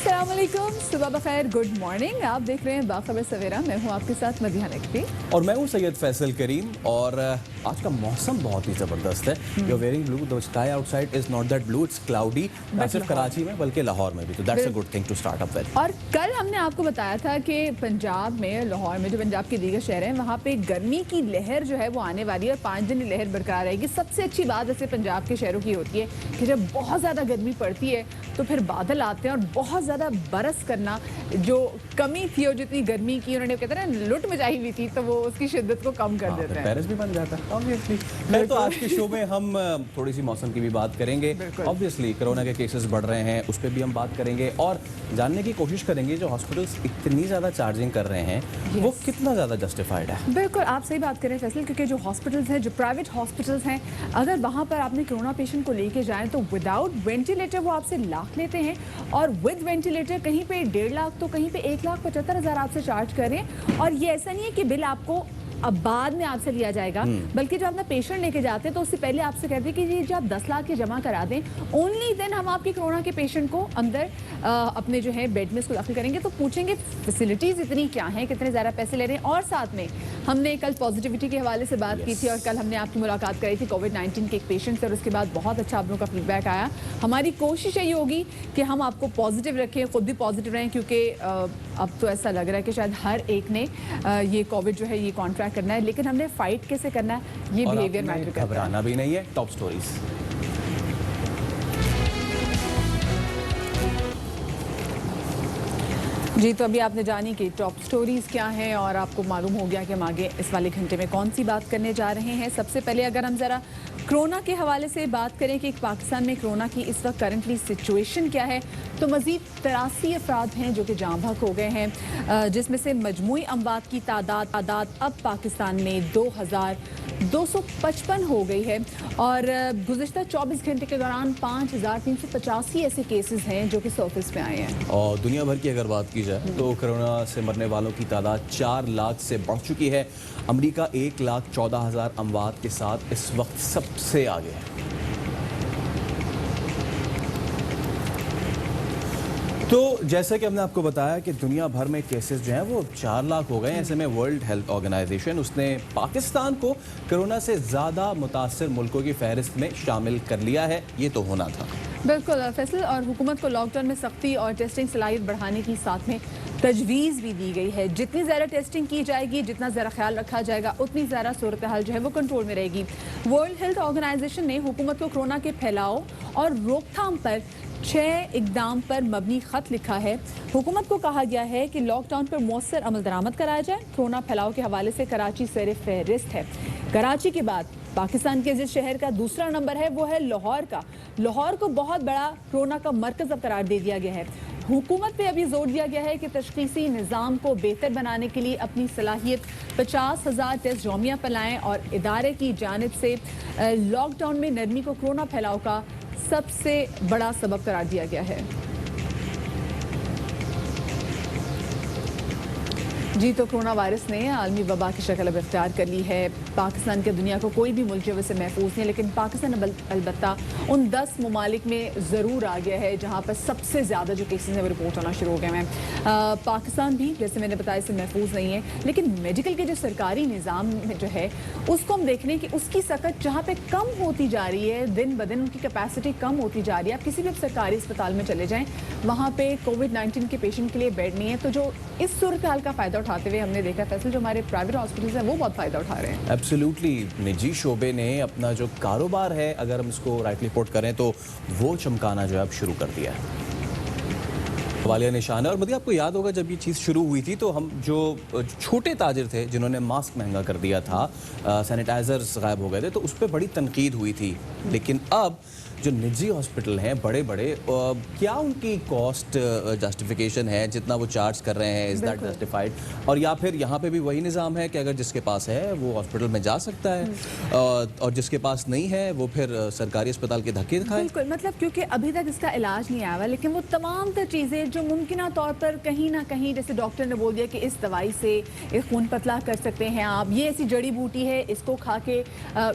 अस्सलाम वालेकुम, सुबह बखैर, गुड मॉर्निंग। आप देख रहे हैं बाखबर सवेरा। मैं हूं आपके साथ मदीहा नकवी और मैं हूं सैयद फैसल करीम। और आज का मौसम बहुत ही ज़बरदस्त है। You are wearing blue, the sky outside is not that blue, it's cloudy. ना सिर्फ कराची में बल्कि लाहौर में भी, तो that's a good thing to start up with. और कल हमने आपको बताया था कि पंजाब में, लाहौर में, जो पंजाब के दीगर शहर हैं, वहाँ पे गर्मी की लहर जो है वो आने वाली है और 5 दिन लहर बरकरार रहेगी। सबसे अच्छी बात ऐसे पंजाब के शहरों की होती है कि जब बहुत ज़्यादा गर्मी पड़ती है तो फिर बादल आते हैं और बहुत ज़्यादा बरस करना, जो कमी थी और जितनी गर्मी की उन्होंने कहते हैं ना लुट मचाई हुई थी, तो वो उसकी शिद्दत को कम कर देते हैं। पेरिस भी बन जाता है ऑब्वियसली। मैं तो आज के शो में हम थोड़ी सी मौसम की भी बात करेंगे। ऑब्वियसली कोरोना के केसेस बढ़ रहे हैं, उस पर भी हम बात करेंगे और जानने की कोशिश करेंगे जो हॉस्पिटल्स इतनी ज़्यादा चार्जिंग कर रहे हैं वो कितना ज़्यादा जस्टिफाइड है। बिल्कुल, आप सही बात करें फैसल, क्योंकि जो हॉस्पिटल्स हैं, जो प्राइवेट हॉस्पिटल्स हैं, अगर वहाँ पर आपने कोरोना पेशेंट को लेके जाएं तो विदाउट वेंटिलेटर वो आपसे लाख लेते हैं और विद वेंटिलेटर कहीं पे 1.5 लाख तो कहीं पे 1,75,000 आपसे चार्ज करें। और ये ऐसा नहीं है कि बिल आपको अब बाद में आपसे लिया जाएगा, बल्कि जब अपना पेशेंट लेके जाते हैं तो उससे पहले आपसे कहते हैं कि ये जो आप 10 लाख के जमा करा दें, ओनली देन हम आपके कोरोना के पेशेंट को अंदर अपने जो है बेड में इसको दाखिल करेंगे। तो पूछेंगे फैसिलिटीज़ इतनी क्या हैं, कितने ज़्यादा पैसे ले रहे हैं। और साथ में हमने कल पॉजिटिविटी के हवाले से बात की थी और कल हमने आपकी मुलाकात कराई थी कोविड-19 के एक पेशेंट से और उसके बाद बहुत अच्छा आप लोगों का फीडबैक आया। हमारी कोशिश यही होगी कि हम आपको पॉजिटिव रखें, खुद भी पॉजिटिव रहें, क्योंकि अब तो ऐसा लग रहा है कि शायद हर एक ने ये कोविड जो है ये कॉन्ट्रैक्ट करना है, लेकिन हमने फाइट कैसे करना है ये बिहेवियर मैटर करता है। घबराना भी नहीं है। Top stories. जी, तो अभी आपने जानी कि टॉप स्टोरीज़ क्या हैं और आपको मालूम हो गया कि हम आगे इस वाले घंटे में कौन सी बात करने जा रहे हैं। सबसे पहले अगर हम ज़रा कोरोना के हवाले से बात करें कि पाकिस्तान में कोरोना की इस वक्त करंटली सिचुएशन क्या है, तो मज़ीद 83 अफराद हैं जो कि जाँ बहक हो गए हैं, जिसमें से मजमूई अमवात की तादाद अब पाकिस्तान में 2,255 हो गई है। और गुज़िश्ता 24 घंटे के दौरान 5,385 ऐसे केसेस हैं जो कि सर्फिस पे आए हैं। और दुनिया भर की अगर बात की जाए तो कोरोना से मरने वालों की तादाद 4 लाख से बढ़ चुकी है। अमेरिका 1,14,000 अमवात के साथ इस वक्त सबसे आगे है। तो जैसा कि हमने आपको बताया कि दुनिया भर में केसेस जो हैं वो 4 लाख हो गए हैं। ऐसे में वर्ल्ड हेल्थ ऑर्गेनाइजेशन उसने पाकिस्तान को कोरोना से ज़्यादा मुतासर मुल्कों की फहरिस्त में शामिल कर लिया है। ये तो होना था। बिल्कुल फैसल, और हुकूमत को लॉकडाउन में सख्ती और टेस्टिंग सलाहियत बढ़ाने की साथ में तजवीज़ भी दी गई है। जितनी ज़्यादा टेस्टिंग की जाएगी, जितना ज़्यादा ख्याल रखा जाएगा, उतनी ज़्यादा सूरत हाल जो है वो कंट्रोल में रहेगी। वर्ल्ड हेल्थ ऑर्गेनाइजेशन ने हुकूमत को कोरोना के फैलाव और रोकथाम पर 6 इकदाम पर मबनी ख़त लिखा है। हुकूमत को कहा गया है कि लॉकडाउन पर मौसर अमल दरामद कराया जाए। कोरोना फैलाव के हवाले से कराची सर फहरिस्त है। कराची के बाद पाकिस्तान के जिस शहर का दूसरा नंबर है वो है लाहौर का। लाहौर को बहुत बड़ा कोरोना का मरकज़ अब करार दे दिया गया है। हुकूमत पे अभी जोर दिया गया है कि तशख़ीसी निज़ाम को बेहतर बनाने के लिए अपनी सलाहियत 50,000 टेस्ट यौमिया पर लाएँ और इदारे की जानिब से लॉकडाउन में नरमी को कोरोना फैलाव का सबसे बड़ा सबब करार दिया गया है। जी, तो कोरोना वायरस ने आलमी वबा की शक्ल अब इख्तियार कर ली है। पाकिस्तान के दुनिया को कोई भी मुल्क जो वैसे महफूज नहीं, लेकिन पाकिस्तान अलबत्ता उन 10 ममालिक में ज़रूर आ गया है जहाँ पर सबसे ज़्यादा जो केसेस हैं वो रिपोर्ट होना शुरू हो गए हैं। पाकिस्तान भी जैसे मैंने बताया इससे महफूज नहीं है, लेकिन मेडिकल के जो सरकारी निज़ाम में जो है उसको हम देख रहे हैं कि उसकी सकत जहाँ पर कम होती जा रही है, दिन ब दिन उनकी कैपेसिटी कम होती जा रही है। आप किसी भी सरकारी अस्पताल में चले जाएँ, वहाँ पर कोविड-19 के पेशेंट के लिए बेड नहीं है। तो जो इस सूरत हाल का फ़ायदा उठाते हुए हमने देखा फैसल, जो हमारे प्राइवेट हॉस्पिटल्स हैं वो बहुत फ़ायदा उठा रहे हैं। एब्सोल्युटली, निजी शोबे ने अपना जो कारोबार है, अगर हम इसको राइट रिपोर्ट करें तो वो चमकाना जो है अब शुरू कर दिया है। वालिया निशान है। और मुझे आपको याद होगा जब ये चीज़ शुरू हुई थी तो हम जो छोटे ताजिर थे जिन्होंने मास्क महंगा कर दिया था, सैनिटाइजर्स गायब हो गए थे, तो उस पर बड़ी तनकीद हुई थी। लेकिन अब जो निजी हॉस्पिटल हैं बड़े बड़े, क्या उनकी कॉस्ट जस्टिफिकेशन है जितना वो चार्ज कर रहे हैं, इज़ दैट जस्टिफाइड? और या फिर यहाँ पे भी वही निज़ाम है कि अगर जिसके पास है वो हॉस्पिटल में जा सकता है और जिसके पास नहीं है वो फिर सरकारी अस्पताल के धक्के खाए? बिल्कुल, मतलब क्योंकि अभी तक इसका इलाज नहीं आया हुआ, लेकिन वो तमाम तर चीज़ें जो मुमकिन तौर पर कहीं ना कहीं, जैसे डॉक्टर ने बोल दिया कि इस दवाई से एक खून पतला कर सकते हैं आप, ये ऐसी जड़ी बूटी है, इसको खा के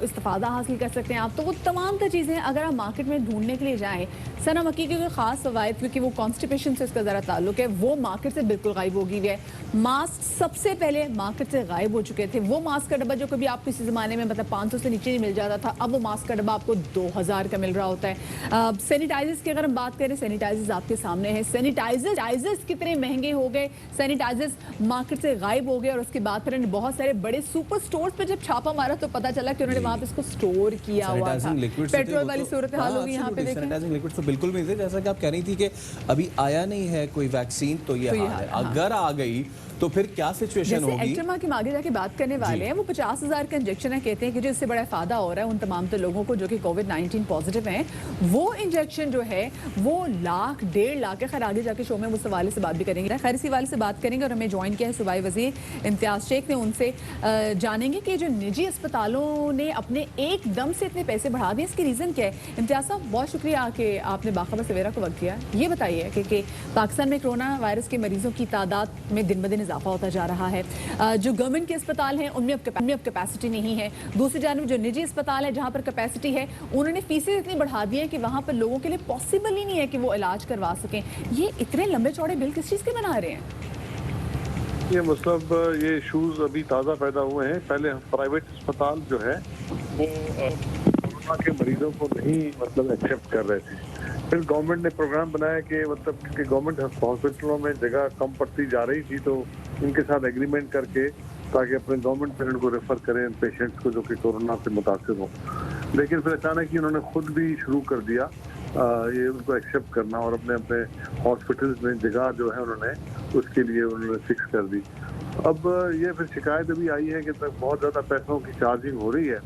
इस्तिफादा हासिल कर सकते हैं आप, तो वो तमाम तर चीज़ें अगर आप मार्केट में ढूंढने के लिए जाएं, सना मक्की के कोई खास फवायद, क्योंकि वो कॉन्स्टिपेशन से उसका ज़रा ताल्लुक है, वो मार्केट से बिल्कुल गायब हो गई है। मास्क सबसे पहले मार्केट से गायब हो चुके थे। वो मास्क का डब्बा जो कभी आपको इसी ज़माने में मतलब 500 से नीचे नहीं मिल जाता था, अब वो मास्क का डब्बा आपको 2000 का मिल रहा होता है। सैनिटाइजर्स की अगर हम बात करें, सैनिटाइजर्स आपके सामने है। सैनिटाइजर्स कितने महंगे हो गए, सैनिटाइजर्स मार्केट से गायब हो गए। और उसके बाद फिर बहुत सारे बड़े सुपर स्टोर्स पे जब छापा मारा तो पता चला कि उन्होंने वहां पे इसको स्टोर किया हुआ था। पेट्रोल वाली सूरत हाल होगी यहाँ पे। सैनिटाइजिंग लिक्विड तो बिल्कुल भी नहीं थे, जैसा कि आप कह रही थी कि अभी आया नहीं है कोई वैक्सीन, तो ये हाल है। अगर आ गई तो फिर क्या सिचुएशन होगी? एक्टरमा की हम आगे जाके बात करने वाले हैं। वो 50,000 का इंजेक्शन है, कहते हैं कि जो इससे बड़ा फायदा हो रहा है उन तमाम तो लोगों को जो कि कोविड-19 पॉजिटिव हैं। वो इंजेक्शन जो है वो लाख 1.5 लाख है। खैर आगे जाके शो में उस हवाले से बात भी करेंगे, खैर इसी हवाले से बात करेंगे। और हमें ज्वाइन किया है सूबाई वजीर इम्तियाज शेख ने, उनसे जानेंगे कि जो निजी अस्पतालों ने अपने एकदम से इतने पैसे बढ़ा दिए, इसकी रीज़न क्या है। इम्तियाज साहब बहुत शुक्रिया कि आपने बाखबर सवेरा को वक्त दिया। ये बताइए कि पाकिस्तान में कोरोना वायरस के मरीजों की तादाद में दिन ब दिन इजाफा होता जा रहा है। जो गवर्नमेंट के अस्पताल हैं उनमें अब कैपेसिटी नहीं है। दूसरी जानब जो निजी अस्पताल है जहां पर कैपेसिटी है, उन्होंने फीसें इतनी बढ़ा दी है कि वहां पर लोगों के लिए पॉसिबल ही नहीं है कि वो इलाज करवा सकें। ये इतने लंबे चौड़े बिल किस चीज़ के बना रहे हैं? ये मतलब ये इशूज अभी ताज़ा पैदा हुए हैं। पहले प्राइवेट अस्पताल जो है वो कोरोना के मरीजों को नहीं मतलब एक्सेप्ट कर रहे थे। फिर गवर्नमेंट ने प्रोग्राम बनाया कि मतलब क्योंकि गवर्नमेंट हॉस्पिटलों में जगह कम पड़ती जा रही थी, तो इनके साथ एग्रीमेंट करके ताकि अपने गवर्नमेंट पेशेंट को रेफर करें पेशेंट्स को जो कि कोरोना से मुतासिर हो। लेकिन फिर अचानक ही उन्होंने खुद भी शुरू कर दिया ये उनको एक्सेप्ट करना, और अपने अपने हॉस्पिटल्स में जगह जो है उन्होंने उसके लिए उन्होंने फिक्स कर दी। अब ये फिर शिकायत अभी आई है कि बहुत ज़्यादा पैसों की चार्जिंग हो रही है,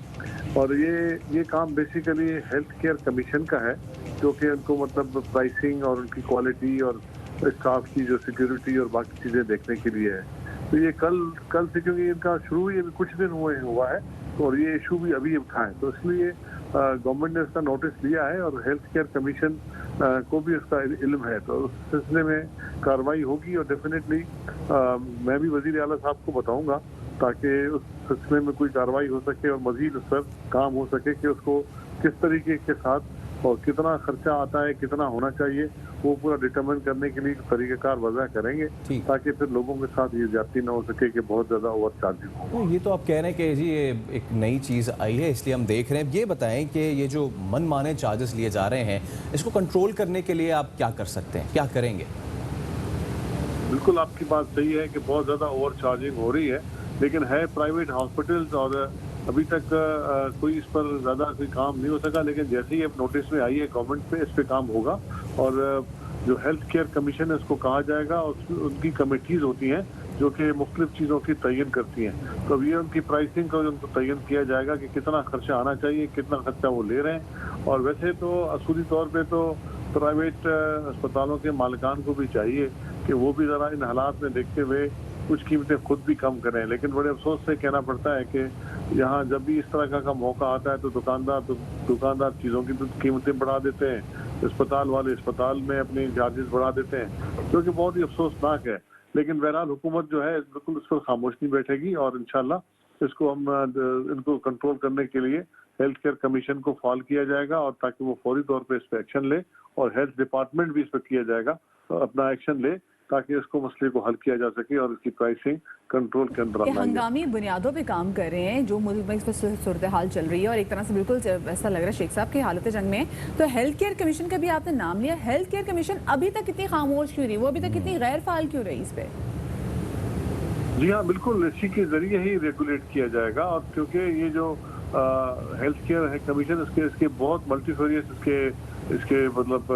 और ये काम बेसिकली हेल्थ केयर कमीशन का है, जो कि उनको मतलब प्राइसिंग और उनकी क्वालिटी और स्टाफ की जो सिक्योरिटी और बाकी चीज़ें देखने के लिए है। तो ये कल से, क्योंकि इनका शुरू ही कुछ दिन हुआ है, तो और ये इशू भी अभी उठा है, तो इसलिए गवर्नमेंट ने इसका नोटिस लिया है और हेल्थ केयर कमीशन को भी इसका इल्म है, तो उस सिलसिले में कार्रवाई होगी। और डेफिनेटली मैं भी वजीर आला साहब को बताऊंगा ताकि उस सिलसिले में कोई कार्रवाई हो सके और मजीद उस पर काम हो सके कि उसको किस तरीके के साथ और कितना खर्चा आता है, कितना होना चाहिए, वो पूरा डिटरमिन करने के लिए तरीक़ेकार वज़ा करेंगे, ताकि फिर लोगों के साथ ये ज्यादती ना हो सके कि बहुत ज़्यादा ओवर चार्जिंग हो। तो ये तो आप कह रहे हैं कि जी ये एक नई चीज़ आई है इसलिए हम देख रहे हैं। ये बताएं कि ये जो मनमाने चार्जेस लिए जा रहे हैं, इसको कंट्रोल करने के लिए आप क्या कर सकते हैं, क्या करेंगे? बिल्कुल आपकी बात सही है कि बहुत ज़्यादा ओवर चार्जिंग हो रही है, लेकिन है प्राइवेट हॉस्पिटल्स और अभी तक कोई इस पर ज़्यादा कोई काम नहीं हो सका। लेकिन जैसे ही अब नोटिस में आई है गवर्नमेंट पे, इस पे काम होगा और जो हेल्थ केयर कमीशन है उसको कहा जाएगा और उनकी कमेटीज़ होती हैं जो कि मुख्तलिफ चीज़ों की तयन करती हैं। तो अब ये उनकी प्राइसिंग का उनको तयन किया जाएगा कि कितना खर्चा आना चाहिए, कितना खर्चा वो ले रहे हैं। और वैसे तो असूली तौर पर तो प्राइवेट अस्पतालों के मालिकान को भी चाहिए कि वो भी ज़रा इन हालात में देखते हुए कुछ कीमतें खुद भी कम करें। लेकिन बड़े अफसोस से कहना पड़ता है कि यहाँ जब भी इस तरह का मौका आता है तो दुकानदार चीज़ों की कीमतें बढ़ा देते हैं, अस्पताल वाले अस्पताल में अपने चार्जेस बढ़ा देते हैं, जो कि बहुत ही अफसोसनाक है। लेकिन बहरहाल हुकूमत जो है बिल्कुल इस पर खामोश नहीं बैठेगी और इंशाल्लाह इसको हम इनको कंट्रोल करने के लिए हेल्थ केयर कमीशन को फॉल किया जाएगा और ताकि वो फौरी तौर पर इस पर एक्शन ले, और हेल्थ डिपार्टमेंट भी इस पर किया जाएगा अपना एक्शन ले ताकि इसको मसले को हल किया जा सके और इसकी प्राइसिंग कंट्रोल के अंदर आए। हंगामी बुनियादों पे काम कर रहे हैं जो मुल्क में इस पर सूरत हाल चल रही है और एक तरह से बिल्कुल ऐसा लग रहा है शेख साहब की हालत जंग में। तो हेल्थ केयर कमीशन का भी आपने नाम लिया, हेल्थ केयर कमीशन अभी तक इतनी खामोश क्यों रही, वो अभी तक इतनी गैर फाल क्यों रही इस पे? जी हाँ, बिल्कुल इसी के जरिए ही रेगुलेट किया जाएगा। और क्योंकि ये जो हेल्थ केयर है कमीशन, इसके बहुत मल्टीफेरियस इसके मतलब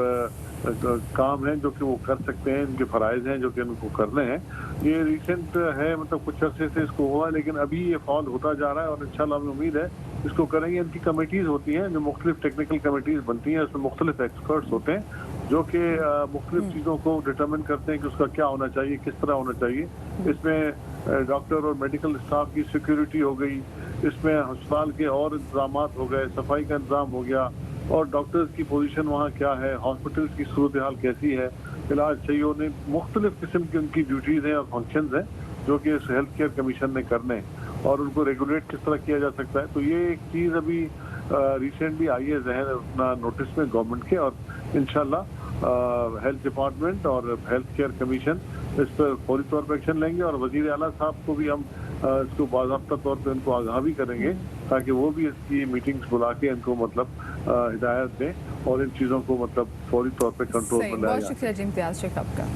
काम हैं जो कि वो कर सकते हैं, इनके फ़राइज़ हैं जो कि उनको करने हैं। ये रिसेंट है, मतलब कुछ अर्से से इसको हुआ, लेकिन अभी ये फॉल होता जा रहा है और इंशाल्लाह हमें उम्मीद है इसको करेंगे। इनकी कमेटीज़ होती हैं जो मुख्तलिफ टेक्निकल कमेटीज़ बनती हैं, उसमें मुख्तलिफ एक्सपर्ट्स होते हैं जो कि मुख्तलिफ चीज़ों को डिटरमिन करते हैं कि उसका क्या होना चाहिए, किस तरह होना चाहिए। इसमें डॉक्टर और मेडिकल स्टाफ की सिक्योरिटी हो गई, इसमें अस्पताल के और इंतजाम हो गए, सफाई का इंतजाम हो गया, और डॉक्टर्स की पोजीशन वहाँ क्या है, हॉस्पिटल्स की सूरत हाल कैसी है, इलाज सही होने, मुख्तलिफ किस्म की उनकी ड्यूटीज़ हैं और फंक्शंस हैं जो कि इस हेल्थ केयर कमीशन ने करने हैं और उनको रेगुलेट किस तरह किया जा सकता है। तो ये एक चीज़ अभी रिसेंटली आई है जहन अपना नोटिस में गवर्नमेंट के, और इंशाल्लाह हेल्थ डिपार्टमेंट और हेल्थ केयर कमीशन इस पर फौरी तौर पर एक्शन लेंगे, और वजीर आला साहब को भी हम इसको बाज़ाब्ता तौर पे उनको आगाह भी करेंगे ताकि वो भी इसकी मीटिंग्स बुला के इनको मतलब हिदायत दें और इन चीज़ों को मतलब फौरी तौर पे कंट्रोल में लाया बहुत जाए। शुक्रिया जी इम्तियाज शेख आपका।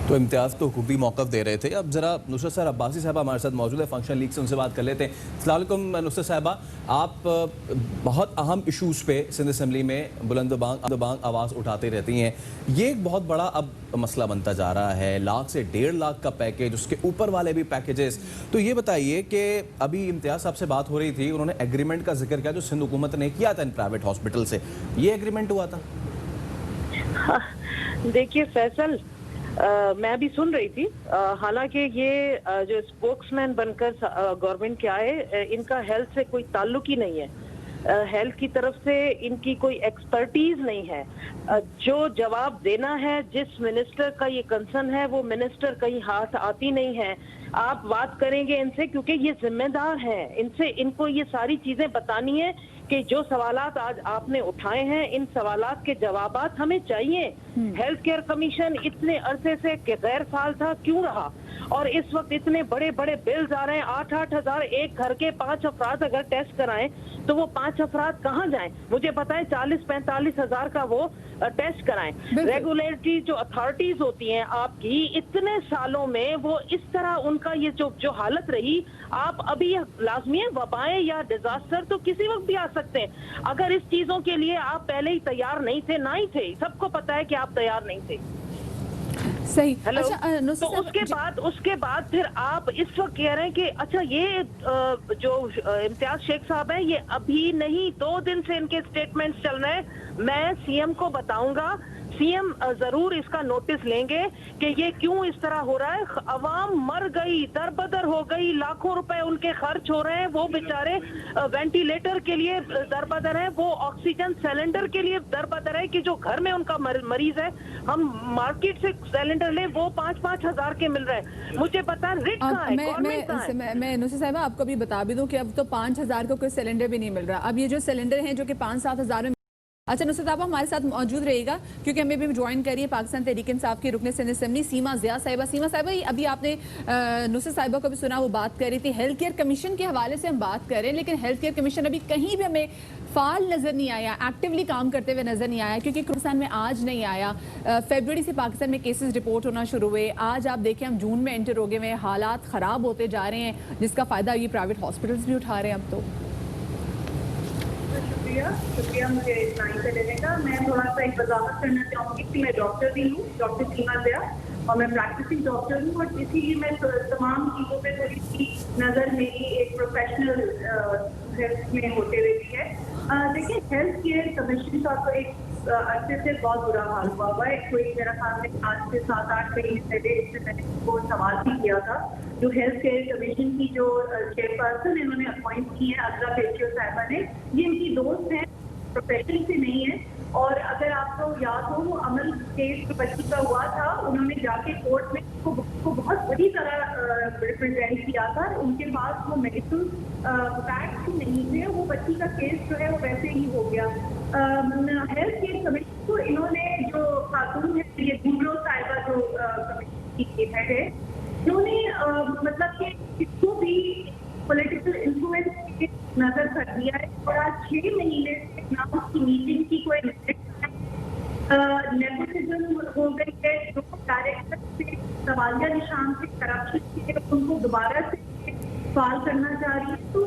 तो इम्तियाज़ तो खूबी मौक़िफ़ दे रहे थे। अब ज़रा नुसरत सर अब्बासी साहबा हमारे साथ मौजूद है फंक्शन लीग से, उनसे बात कर लेते हैं। अस्सलाम वालेकुम नुसरत साहबा, आप बहुत अहम इशूज़ पे सिंध असम्बली में बुलंद बांग आवाज़ उठाती रहती हैं। ये एक बहुत बड़ा अब मसला बनता जा रहा है, 1 लाख से 1.5 लाख का पैकेज, उसके ऊपर वाले भी पैकेजेस। तो ये बताइए कि अभी इम्तियाज़ साहब से बात हो रही थी, उन्होंने एग्रीमेंट का जिक्र किया जो सिंध हुकूमत ने किया था इन प्राइवेट हॉस्पिटल से, ये एग्रीमेंट हुआ था? देखिए फैसल, मैं भी सुन रही थी, हालांकि ये जो स्पोक्समैन बनकर गवर्नमेंट के आए, इनका हेल्थ से कोई ताल्लुक ही नहीं है। हेल्थ की तरफ से इनकी कोई एक्सपर्टीज नहीं है। जो जवाब देना है, जिस मिनिस्टर का ये कंसर्न है, वो मिनिस्टर कहीं हाथ आती नहीं है। आप बात करेंगे इनसे क्योंकि ये जिम्मेदार हैं, इनसे इनको ये सारी चीजें बतानी है कि जो सवालात आज आपने उठाए हैं, इन सवालात के जवाबात हमें चाहिए। हेल्थ केयर कमीशन इतने अरसे से गैर फाल था, क्यों रहा? और इस वक्त इतने बड़े बड़े बिल्स आ रहे हैं, 8-8 हजार, एक घर के 5 अफराद अगर टेस्ट कराएं तो वो 5 अफराद कहाँ जाएं? मुझे बताएं, 40-45 हजार का वो टेस्ट कराएं। रेगुलेटरी जो अथॉरिटीज होती हैं आपकी, इतने सालों में वो इस तरह उनका ये जो हालत रही, आप अभी लाजमी है वबाएं या डिजास्टर तो किसी वक्त भी आ सकते हैं। अगर इस चीजों के लिए आप पहले ही तैयार नहीं थे, ना ही थे, सबको पता है कि आप तैयार नहीं थे। सही। हेलो। अच्छा, तो उसके बाद फिर आप इस वक्त कह रहे हैं कि अच्छा ये जो इम्तियाज शेख साहब हैं, ये अभी नहीं 2 दिन से इनके स्टेटमेंट्स चल रहे हैं। मैं सीएम को बताऊंगा, सीएम जरूर इसका नोटिस लेंगे कि ये क्यों इस तरह हो रहा है। अवाम मर गई, दरबदर हो गई, लाखों रुपए उनके खर्च हो रहे हैं, वो बेचारे वेंटिलेटर के लिए दरबदर है, वो ऑक्सीजन सिलेंडर के लिए दरबदर है कि जो घर में उनका मरीज है, हम मार्केट से सिलेंडर ले, वो 5-5 हजार के मिल रहे हैं। मुझे पता रिट कहाँ है, गवर्नमेंट कहाँ है? मैं नुसरत साहिबा आपको भी बता भी दूं कि अब तो 5,000 का कोई सिलेंडर भी नहीं मिल रहा। अब ये जो सिलेंडर हैं जो कि 5-7 हजार में। अच्छा नुसरत साहब हमारे साथ मौजूद रहेगा क्योंकि हमें भी ज्वाइन करिए पाकिस्तान तहरीक इंसाफ की रुकन सिंध असेंबली सीमा ज़िया साहिबा। सीमा साहिबा, अभी आपने नुसरत साहिबा को भी सुना, वो बात कर रही थी हेल्थ केयर कमीशन के हवाले से हम बात कर रहे हैं, लेकिन हेल्थ केयर कमीशन अभी कहीं भी हमें फाल नज़र नहीं आया, एक्टिवली काम करते हुए नज़र नहीं आया, क्योंकि पाकिस्तान में आज नहीं आया। फरवरी से पाकिस्तान में केसेस रिपोर्ट होना शुरू हुए, आज आप देखें हम जून में एंटर हो गए हुए, हालात ख़राब होते जा रहे हैं, जिसका फ़ायदा ये प्राइवेट हॉस्पिटल्स भी उठा रहे हैं अब तो। शुक्रिया मुझे इस लाइन पे लेने का। मैं थोड़ा सा एक वजाहत करना चाहूँगी कि मैं डॉक्टर भी हूँ, डॉक्टर सीमा ज़िया, और मैं प्रैक्टिसिंग डॉक्टर हूँ, और इसीलिए मैं तमाम चीज़ों पे थोड़ी सी नज़र मेरी एक प्रोफेशनल हेल्थ में होते रहती है। देखिए, हेल्थ केयर कमीशन का तो एक अच्छे से बहुत बुरा हाल हुआ है। कोई मेरा ख्याल में आज से 7-8 महीने पहले इससे मैंने को सवाल भी किया था। जो हेल्थ केयर कमीशन की जो चेयरपर्सन इन्होंने अपॉइंट की है अजरा पेशियो साहिबा ने, ये इनकी दोस्त है, प्रोफेशन से नहीं है। और अगर आपको याद हो, वो अमल केस जो बच्ची का हुआ था, उन्होंने जाके कोर्ट में उसको बहुत बड़ी तरह रिप्रेजेंट किया था। उनके पास वो मेडिकल फैक्ट्स ही नहीं थे, वो बच्ची का केस जो है वो वैसे ही हो गया। हेल्थ केयर कमीशन को इन्होंने जो खातून है, ये गुमरो साहिबा जो कमीशन की हेड है, इन्होंने मतलब कि इसको भी पॉलिटिकल इन्फ्लुएंस नजर कर दिया है। और आज 6 महीने से ना उसकी मीटिंग की कोई नेपोटिज्म हो गई है। जो डायरेक्टर से सवालिया निशान से करप्शन के उनको दोबारा से फाल करना चाह रही है। तो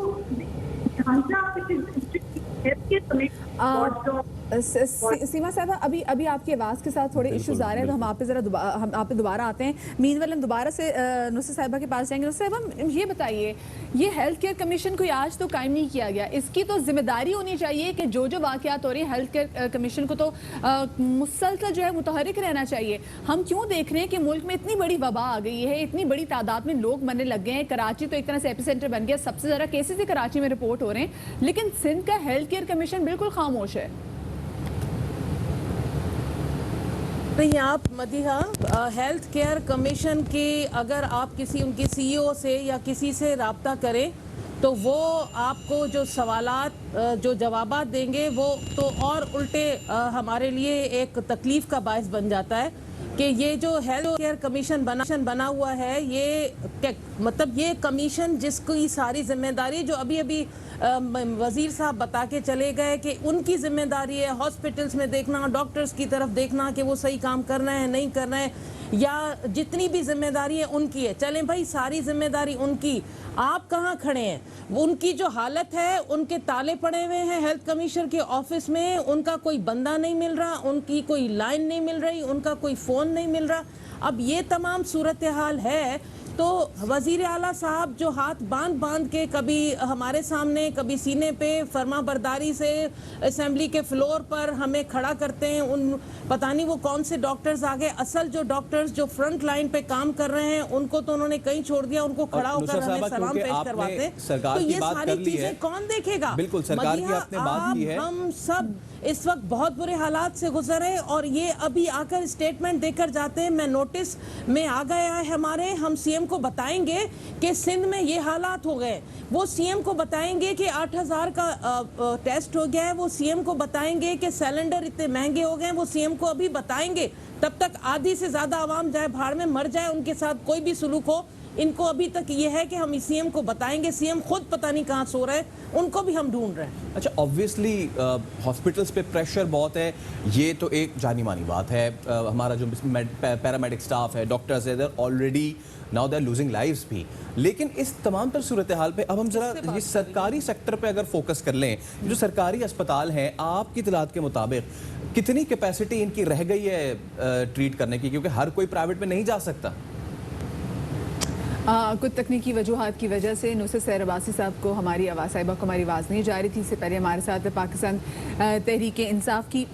सीमा साहब, अभी आपकी आवाज़ के साथ थोड़े इश्यूज आ रहे हैं, तो हम आप पे हम आप पे दोबारा आते हैं। मीनवाल हम दोबारा से नुसरत साहिबा के पास जाएंगे। नुसरत साहिबा, ये बताइए, ये हेल्थ केयर कमीशन को आज तो कायम नहीं किया गया, इसकी तो जिम्मेदारी होनी चाहिए कि जो वाक़यात हो रही हैं, हेल्थ केयर कमीशन को तो मुसलसल जो है मुतहरिक रहना चाहिए। हम क्यों देख रहे हैं कि मुल्क में इतनी बड़ी वबा आ गई है, इतनी बड़ी तादाद में लोग मरने लग गए हैं, कराची तो एक तरह से एपिसेंटर बन गया, सबसे ज़्यादा केसेस ही कराची में रिपोर्ट हो रहे हैं, लेकिन सिंध का हेल्थ केयर कमीशन बिल्कुल खामोश है। नहीं, आप मदीहा, हेल्थ केयर कमीशन की अगर आप किसी उनके सीईओ से या किसी से रब्ता करें तो वो आपको जो सवालात जो जवाबात देंगे वो तो और उल्टे हमारे लिए एक तकलीफ का बायस बन जाता है कि ये जो हेल्थ केयर कमीशन बना हुआ है, ये मतलब ये कमीशन जिसकी सारी जिम्मेदारी जो अभी अभी वजीर साहब बता के चले गए कि उनकी जिम्मेदारी है हॉस्पिटल्स में देखना, डॉक्टर्स की तरफ देखना कि वो सही काम कर रहे हैं नहीं कर रहे हैं, या जितनी भी जिम्मेदारी है उनकी है। चलें भाई, सारी जिम्मेदारी उनकी, आप कहाँ खड़े हैं? उनकी जो हालत है, उनके ताले पड़े हुए हैं हेल्थ कमिश्नर के ऑफिस में, उनका कोई बंदा नहीं मिल रहा, उनकी कोई लाइन नहीं मिल रही, उनका कोई फ़ोन नहीं मिल रहा। अब ये तमाम सूरत हाल है तो वजीर आला साहब जो हाथ बांध के कभी हमारे सामने कभी सीने पे फर्मा बरदारी से असेंबली के फ्लोर पर हमें खड़ा करते हैं, उन पता नहीं वो कौन से डॉक्टर्स आ गए, असल जो डॉक्टर्स जो फ्रंट लाइन पे काम कर रहे हैं उनको तो उन्होंने कहीं छोड़ दिया, उनको खड़ा होकर हमें सलाम पेश करवाते। तो ये सारी चीजें कौन देखेगा? बिल्कुल, सरकार की आपने बात की है। हम सब इस वक्त बहुत बुरे हालात से गुजर रहे और ये अभी आकर स्टेटमेंट देकर जाते हैं। मैं नोटिस में आ गया है हमारे, हम सीएम को बताएंगे कि सिंध में ये हालात हो गए, वो सीएम को बताएंगे कि 8000 का टेस्ट हो गया है, वो सीएम को बताएंगे कि सिलेंडर इतने महंगे हो गए हैं, वो सीएम को अभी बताएंगे। तब तक आधी से ज्यादा आवाम जाए भाड़ में मर जाए, उनके साथ कोई भी सुलूक हो, इनको अभी तक ये है कि हम सीएम को बताएंगे। सीएम खुद पता नहीं कहाँ सो रहे हैं, उनको भी हम ढूंढ रहे हैं। अच्छा, ऑब्वियसली हॉस्पिटल्स पे प्रेशर बहुत है, ये तो एक जानी मानी बात है। हमारा जो पैरामेडिक स्टाफ है, डॉक्टर्स है, already now they are losing lives भी। लेकिन इस तमाम तर सूरत हाल पे अब हम जरा ये सरकारी सेक्टर पे अगर फोकस कर लें, जो सरकारी अस्पताल हैं, आपकी इतलात के मुताबिक कितनी कैपेसिटी इनकी रह गई है ट्रीट करने की, क्योंकि हर कोई प्राइवेट में नहीं जा सकता? कुछ तकनीकी वजूहात की वजह से नुसरत सैर अब्बासी साहब को हमारी आवाज़ साहिबा को हमारी आवाज़ नहीं जा रही थी। इससे पहले हमारे साथ पाकिस्तान तहरीक इंसाफ की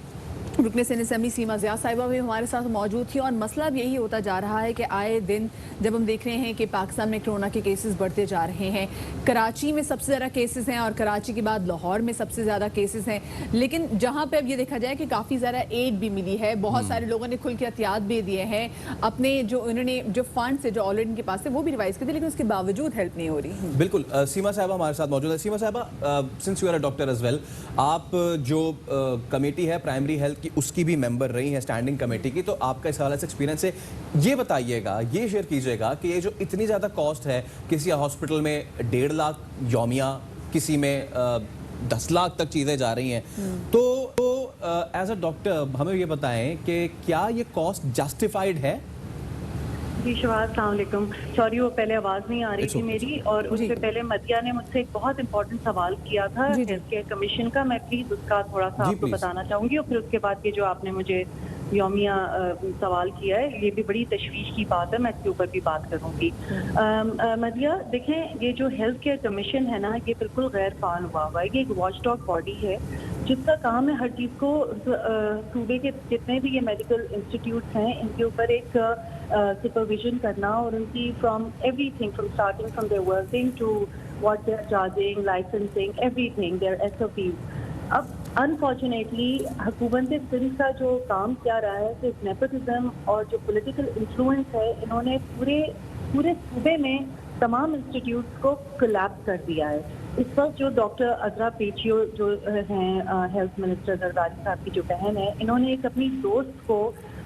रुकने सेनेट असेंबली सीमा ज़िया साहिबा भी हमारे साथ मौजूद थी। और मसला अब यही होता जा रहा है कि आए दिन जब हम देख रहे हैं कि पाकिस्तान में कोरोना के केसेस बढ़ते जा रहे हैं, कराची में सबसे ज़्यादा केसेस हैं और कराची के बाद लाहौर में सबसे ज़्यादा केसेस हैं, लेकिन जहां पे अब ये देखा जाए कि काफ़ी ज़्यादा एड भी मिली है, बहुत सारे लोगों ने खुल के एहतियात भी दिए हैं, अपने जो उन्होंने जो फंड्स है जो ऑलरेडी उनके पास है वो भी रिवाइज कर दिए, लेकिन उसके बावजूद हेल्प नहीं हो रही। बिल्कुल, सीमा साहबा हमारे साथ मौजूद है। सीमा साहबा, since you are a doctor as well, आप जो कमेटी है प्राइमरी हेल्थ की उसकी भी मेंबर रही है, स्टैंडिंग कमेटी की, तो आपका इस हवाले से एक्सपीरियंस है, ये बताइएगा, ये शेयर कीजिएगा कि ये जो इतनी ज़्यादा कॉस्ट है, किसी हॉस्पिटल में 1.5 लाख यौमिया, किसी में 10 लाख तक चीज़ें जा रही हैं, तो एज अ डॉक्टर हमें ये बताएं कि क्या ये कॉस्ट जस्टिफाइड है? जी शबाज, अस्सलाम वालेकुम। सॉरी, वो पहले आवाज़ नहीं आ रही थी मेरी, और उससे पहले मदिया ने मुझसे एक बहुत इंपॉर्टेंट सवाल किया था हेल्थ केयर कमीशन का। मैं प्लीज़ उसका थोड़ा सा आपको बताना चाहूँगी, और फिर उसके बाद ये जो आपने मुझे यौमिया सवाल किया है, ये भी बड़ी तशवीश की बात है, मैं इसके ऊपर भी बात करूँगी। मदिया, देखें, ये जो हेल्थ केयर कमीशन है ना, ये बिल्कुल गैर फाल हुआ है, ये एक वॉचडॉग बॉडी है जिसका काम है हर चीज़ को सूबे के जितने भी ये मेडिकल इंस्टीट्यूट्स हैं इनके ऊपर एक सुपरविजन करना, और उनकी from everything, from starting from there working to what they are charging, licensing, everything, their SOPs। अब अनफॉर्चुनेटली हुकूमत सिंध का जो काम क्या रहा है, सिर्फ नेपोटिज्म और जो पॉलिटिकल इन्फ्लुएंस है, इन्होंने पूरे सूबे में तमाम इंस्टीट्यूट्स को कोलैप्स कर दिया है। इस वक्त जो डॉक्टर अजरा पेचियो जो हैं हेल्थ मिनिस्टर जरदारी साहब की जो बहन है, इन्होंने एक अपनी दोस्त को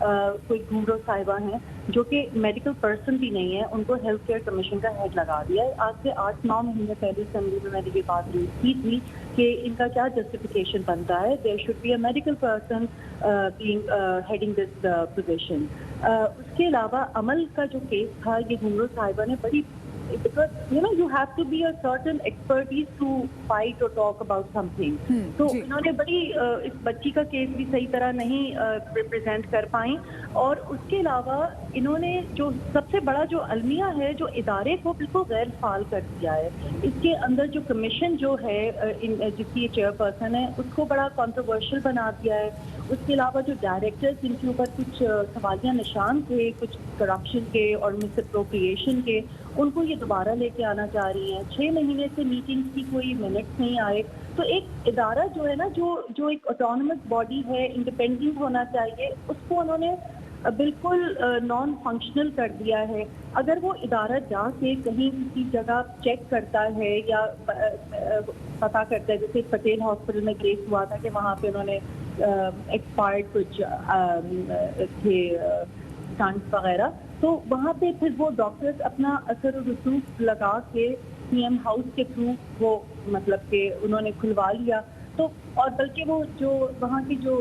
कोई घूमरो साहिबा हैं जो कि मेडिकल पर्सन भी नहीं है, उनको हेल्थ केयर कमीशन का हेड लगा दिया है। आज से 8-9 महीने पहले असेंबली में मैंने ये बात रेज की थी कि इनका क्या जस्टिफिकेशन बनता है, there should be a medical person being heading this position. उसके अलावा अमल का जो केस था, ये घूमरो साहिबा ने बड़ी, because you have to be a certain expertise to fight or talk about something. तो इन्होंने बड़ी इस बच्ची का केस भी सही तरह नहीं रिप्रेजेंट कर पाई, और उसके अलावा इन्होंने जो सबसे बड़ा जो अलमिया है, जो इदारे को बिल्कुल गैर फाल कर दिया है। इसके अंदर जो कमीशन जो है जिसकी चेयरपर्सन है, उसको बड़ा कंट्रोवर्शियल बना दिया है। उसके अलावा जो डायरेक्टर्स जिनके ऊपर कुछ सवालिया निशान थे, कुछ करप्शन के और मिसअप्रोप्रिएशन के, उनको ये दोबारा लेके आना चाह रही हैं। 6 महीने से मीटिंग्स की कोई मिनट्स नहीं आए। तो एक इदारा जो है ना, जो एक ऑटोनमस बॉडी है, इंडिपेंडेंट होना चाहिए, उसको उन्होंने बिल्कुल नॉन फंक्शनल कर दिया है। अगर वो इदारा जाके कहीं किसी जगह चेक करता है या पता करता है, जैसे पटेल हॉस्पिटल में केस हुआ था कि वहाँ पे उन्होंने एक्सपायर्ड कुछ थे स्टंट्स वगैरह, तो वहाँ पे फिर वो डॉक्टर्स अपना असर और रसूख लगा के सीएम हाउस के थ्रू वो मतलब कि उन्होंने खुलवा लिया। तो और बल्कि वो जो वहाँ की जो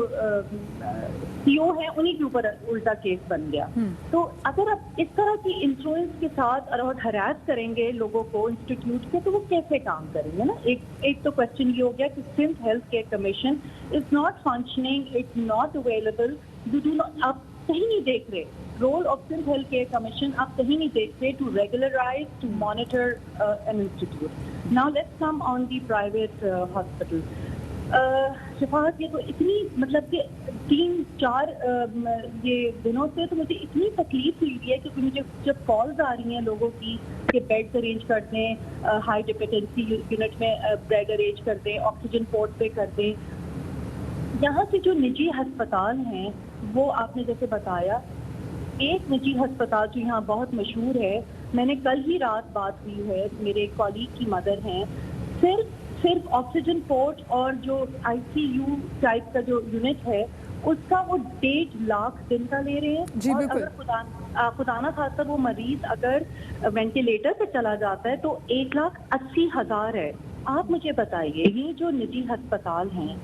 सीओ है उन्हीं के ऊपर उल्टा केस बन गया। तो अगर आप इस तरह की इन्फ्लुएंस के साथ और हरास करेंगे लोगों को इंस्टीट्यूट के, तो वो कैसे काम करेंगे ना। एक तो क्वेश्चन ये हो गया कि Sindh health care commission is not functioning, it's not available, you do not, आप कहीं नहीं देख रहे role of Sindh health care commission, आप कहीं नहीं देख रहे to regularise, to monitor an institute. Now let's come on the private hospital. Shifat, ये तो इतनी मतलब कि 3-4 ये दिनों से तो मुझे इतनी तकलीफ हुई है, क्योंकि मुझे जब कॉल्स आ रही हैं लोगों की कि बेड्स अरेंज कर दें, हाई डिपेंडेंसी यूनिट में बेड अरेंज कर दें, ऑक्सीजन पोर्ट पे कर दें। यहाँ से जो निजी अस्पताल हैं वो आपने जैसे बताया, एक निजी अस्पताल जो यहाँ बहुत मशहूर है, मैंने कल ही रात बात हुई है, मेरे कॉलीग की मदर हैं, सिर्फ ऑक्सीजन पोर्ट और जो आईसीयू टाइप का जो यूनिट है उसका वो 1.5 लाख दिन का ले रहे हैं। जी, और बिल्कुल। अगर खुदा ना खास्ता वो मरीज अगर वेंटिलेटर पे चला जाता है तो 1,80,000 है। आप मुझे बताइए, ये जो निजी अस्पताल हैं,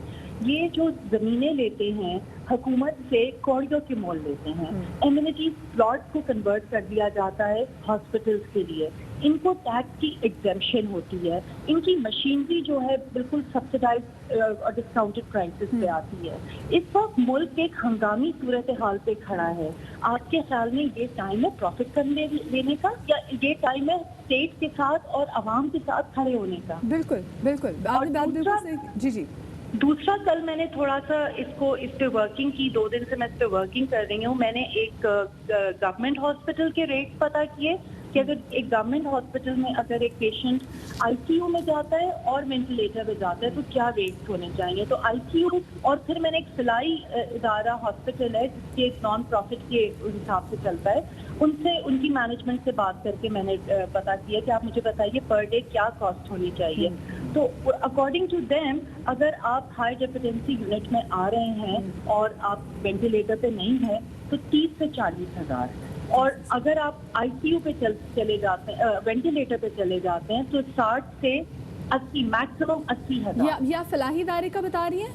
ये जो जमीनें लेते हैं हुकूमत से, कौड़ियों के मोल लेते हैं, एमिनिटी प्लॉट को कन्वर्ट कर दिया जाता है हॉस्पिटल्स के लिए, इनको टैक्स की एग्जेम्पशन होती है, इनकी मशीनरी जो है बिल्कुल सब्सिडाइज और डिस्काउंटेड प्राइसेस पे आती है। इस वक्त मुल्क एक हंगामी सूरत हाल पे खड़ा है। आपके ख्याल में ये टाइम है प्रॉफिट करने लेने का, या ये टाइम है स्टेट के साथ और आवाम के साथ खड़े होने का? बिल्कुल बिल्कुल, आपने बात बिल्कुल सही। जी जी। दूसरा, कल मैंने थोड़ा सा इस पे वर्किंग की, 2 दिन से मैं इस पे वर्किंग कर रही हूँ। मैंने एक गवर्नमेंट हॉस्पिटल के रेट पता किए कि अगर एक गवर्नमेंट हॉस्पिटल में अगर एक पेशेंट आईसीयू में जाता है और वेंटिलेटर पे जाता है तो क्या रेट्स होने चाहिए। तो आईसीयू, और फिर मैंने एक सिलाई इदारा हॉस्पिटल है जिसके एक नॉन प्रॉफिट के हिसाब से चलता है, उनसे, उनकी मैनेजमेंट से बात करके मैंने पता किया कि आप मुझे बताइए पर डे क्या कॉस्ट होनी चाहिए। तो अकॉर्डिंग टू देम, अगर आप हाई डिपेंडेंसी यूनिट में आ रहे हैं और आप वेंटिलेटर पे नहीं हैं तो 30 से 40 हज़ार, और अगर आप आईसीयू पे चले जाते हैं, वेंटिलेटर पे चले जाते हैं तो 60 से 80, मैक्सिमम 80 हज़ार। या फलाही इदारे का बता रही हैं,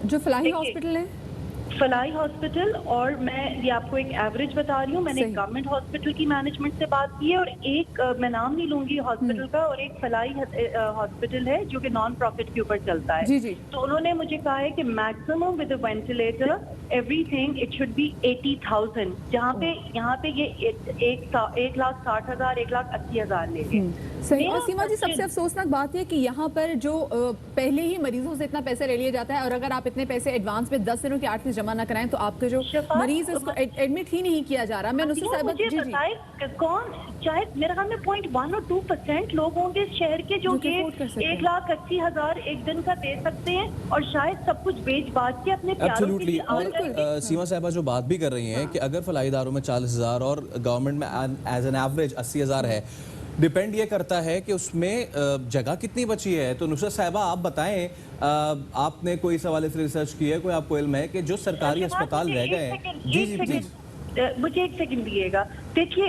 जो फलाही देखिए, हॉस्पिटल है? फलाई हॉस्पिटल, और मैं ये आपको एक एवरेज बता रही हूँ। मैंने एक गवर्नमेंट हॉस्पिटल की मैनेजमेंट से बात की है, और एक मैं नाम नहीं लूंगी हॉस्पिटल का, और एक फलाई हॉस्पिटल है जो कि नॉन प्रॉफिट के ऊपर चलता है। जी जी। तो उन्होंने मुझे कहा है कि maximum with ventilator everything it should be 80,000, जहाँ पे यहाँ पे ये 1,60,000, 1,80,000 ले रहे हैं। सही। और सीमा जी, सबसे अफसोसनाक बात है कि यहाँ पर जो पहले ही मरीजों से इतना पैसे ले लिया जाता है, और अगर आप इतने पैसे एडवांस में 10 दिनों की 8 फीस जमा ना कराएं तो आपके जो मरीज है उसको एडमिट ही नहीं किया जा रहा। मैं नुसरत साहिबा, मुझे जी बताएं कौन, चाहे मेरे ख्याल में 0.1 और 2% लोग होंगे इस शहर के जो कि 1,80,000 एक दिन का दे सकते हैं, और शायद सब कुछ बेच बाच के अपने प्यारों के एब्सोल्युटली। लिए और सीमा साहिबा जो बात भी कर रही हैं कि अगर फलाई इदारों में 40,000 और गवर्नमेंट में एज एन एवरेज 80,000 है, डिपेंड ये करता है कि उसमें जगह कितनी बची है। तो नुसरत साहिबा, आप बताएं, आपने कोई इस हवाले से रिसर्च की है, कोई आपको इल्म है कि जो सरकारी अस्पताल रह गए हैं? जी जी प्लीज। मुझे एक सेकंड दिएगा। देखिए,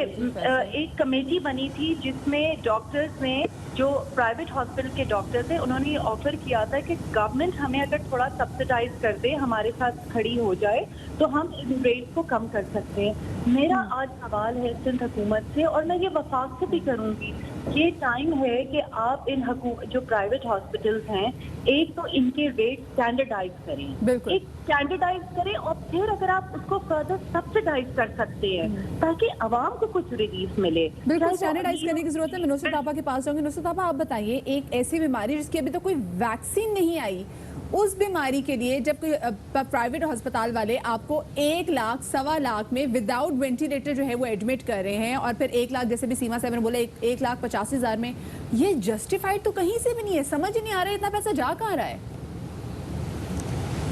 एक कमेटी बनी थी जिसमें डॉक्टर्स ने, जो प्राइवेट हॉस्पिटल के डॉक्टर्स हैं, उन्होंने ऑफर किया था कि गवर्नमेंट हमें अगर थोड़ा सब्सिडाइज कर दे, हमारे साथ खड़ी हो जाए, तो हम इन रेट को कम कर सकते हैं। मेरा आज सवाल है सिंध हुकूमत से, और मैं ये वफाक से भी करूंगी, ये टाइम है कि आप इन जो प्राइवेट हॉस्पिटल्स हैं, एक तो इनके रेट स्टैंडर्डाइज करें, एक स्टैंडर्डाइज करें, और फिर अगर आप उसको फर्दर सब्सिडाइज कर सकते हैं ताकि आवाम को कुछ रिलीफ मिले। बिल्कुल स्टैंडर्डाइज करने की जरूरत है। मैं नुसरत आपा के पास जाऊंगी। नुसरत आपा, आप बताइए, एक ऐसी बीमारी जिसकी अभी तक कोई वैक्सीन नहीं आई, उस बीमारी के लिए जब कोई प्राइवेट अस्पताल वाले आपको 1 लाख, 1.25 लाख में विदाउट वेंटिलेटर जो है वो एडमिट कर रहे हैं, और फिर 1 लाख, जैसे भी सीमा साहब ने बोला, 1,85,000 में, ये जस्टिफाइड तो कहीं से भी नहीं है। समझ ही नहीं आ रहा है इतना पैसा जा कहाँ रहा है।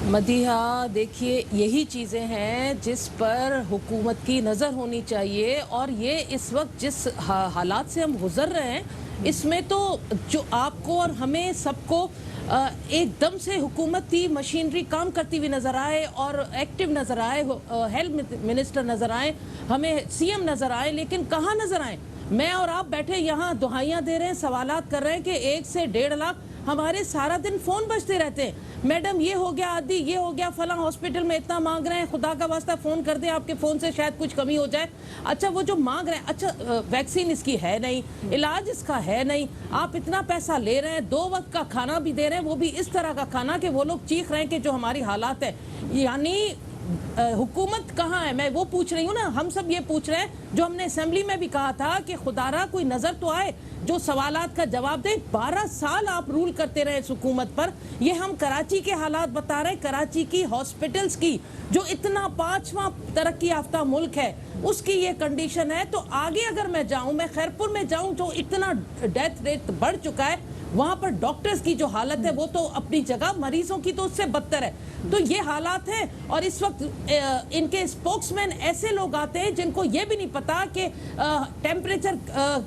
मदीहा, देखिए यही चीज़ें हैं जिस पर हुकूमत की नज़र होनी चाहिए। और ये इस वक्त जिस हालात से हम गुजर रहे हैं, इसमें तो जो आपको और हमें सबको एकदम से हुकूमती मशीनरी काम करती हुई नज़र आए और एक्टिव नज़र आए, हेल्थ मिनिस्टर नज़र आए, हमें सीएम नज़र आए, लेकिन कहाँ नज़र आए? मैं और आप बैठे यहाँ दुहाइयाँ दे रहे हैं, सवालात कर रहे हैं कि 1 से 1.5 लाख हमारे सारा दिन फोन बजते रहते हैं। मैडम ये हो गया, आदि ये हो गया, फला हॉस्पिटल में इतना मांग रहे हैं, खुदा का वास्ता फोन कर दें, आपके फोन से शायद कुछ कमी हो जाए। अच्छा वो जो मांग रहे हैं, अच्छा वैक्सीन इसकी है नहीं, इलाज इसका है नहीं, आप इतना पैसा ले रहे हैं, 2 वक्त का खाना भी दे रहे हैं, वो भी इस तरह का खाना कि वो लोग चीख रहे हैं कि जो हमारी हालात है। यानी हुकूमत कहाँ है? मैं वो पूछ रही हूँ ना, हम सब ये पूछ रहे हैं जो हमने असेंबली में भी कहा था कि खुदारा कोई नजर तो आए जो सवालात का जवाब दे। 12 साल आप रूल करते रहे इस हुकूमत पर। ये हम कराची के हालात बता रहे हैं, कराची की हॉस्पिटल्स की, जो इतना 5वां तरक्की याफ्ता मुल्क है, उसकी ये कंडीशन है। तो आगे अगर मैं जाऊं, मैं खैरपुर में जाऊं जो इतना डेथ रेट बढ़ चुका है, वहां पर डॉक्टर्स की जो हालत है वो तो अपनी जगह, मरीजों की तो उससे बदतर है। तो ये हालात हैं और इस वक्त इनके स्पोक्समैन ऐसे लोग आते हैं जिनको ये भी नहीं पता कि टेम्परेचर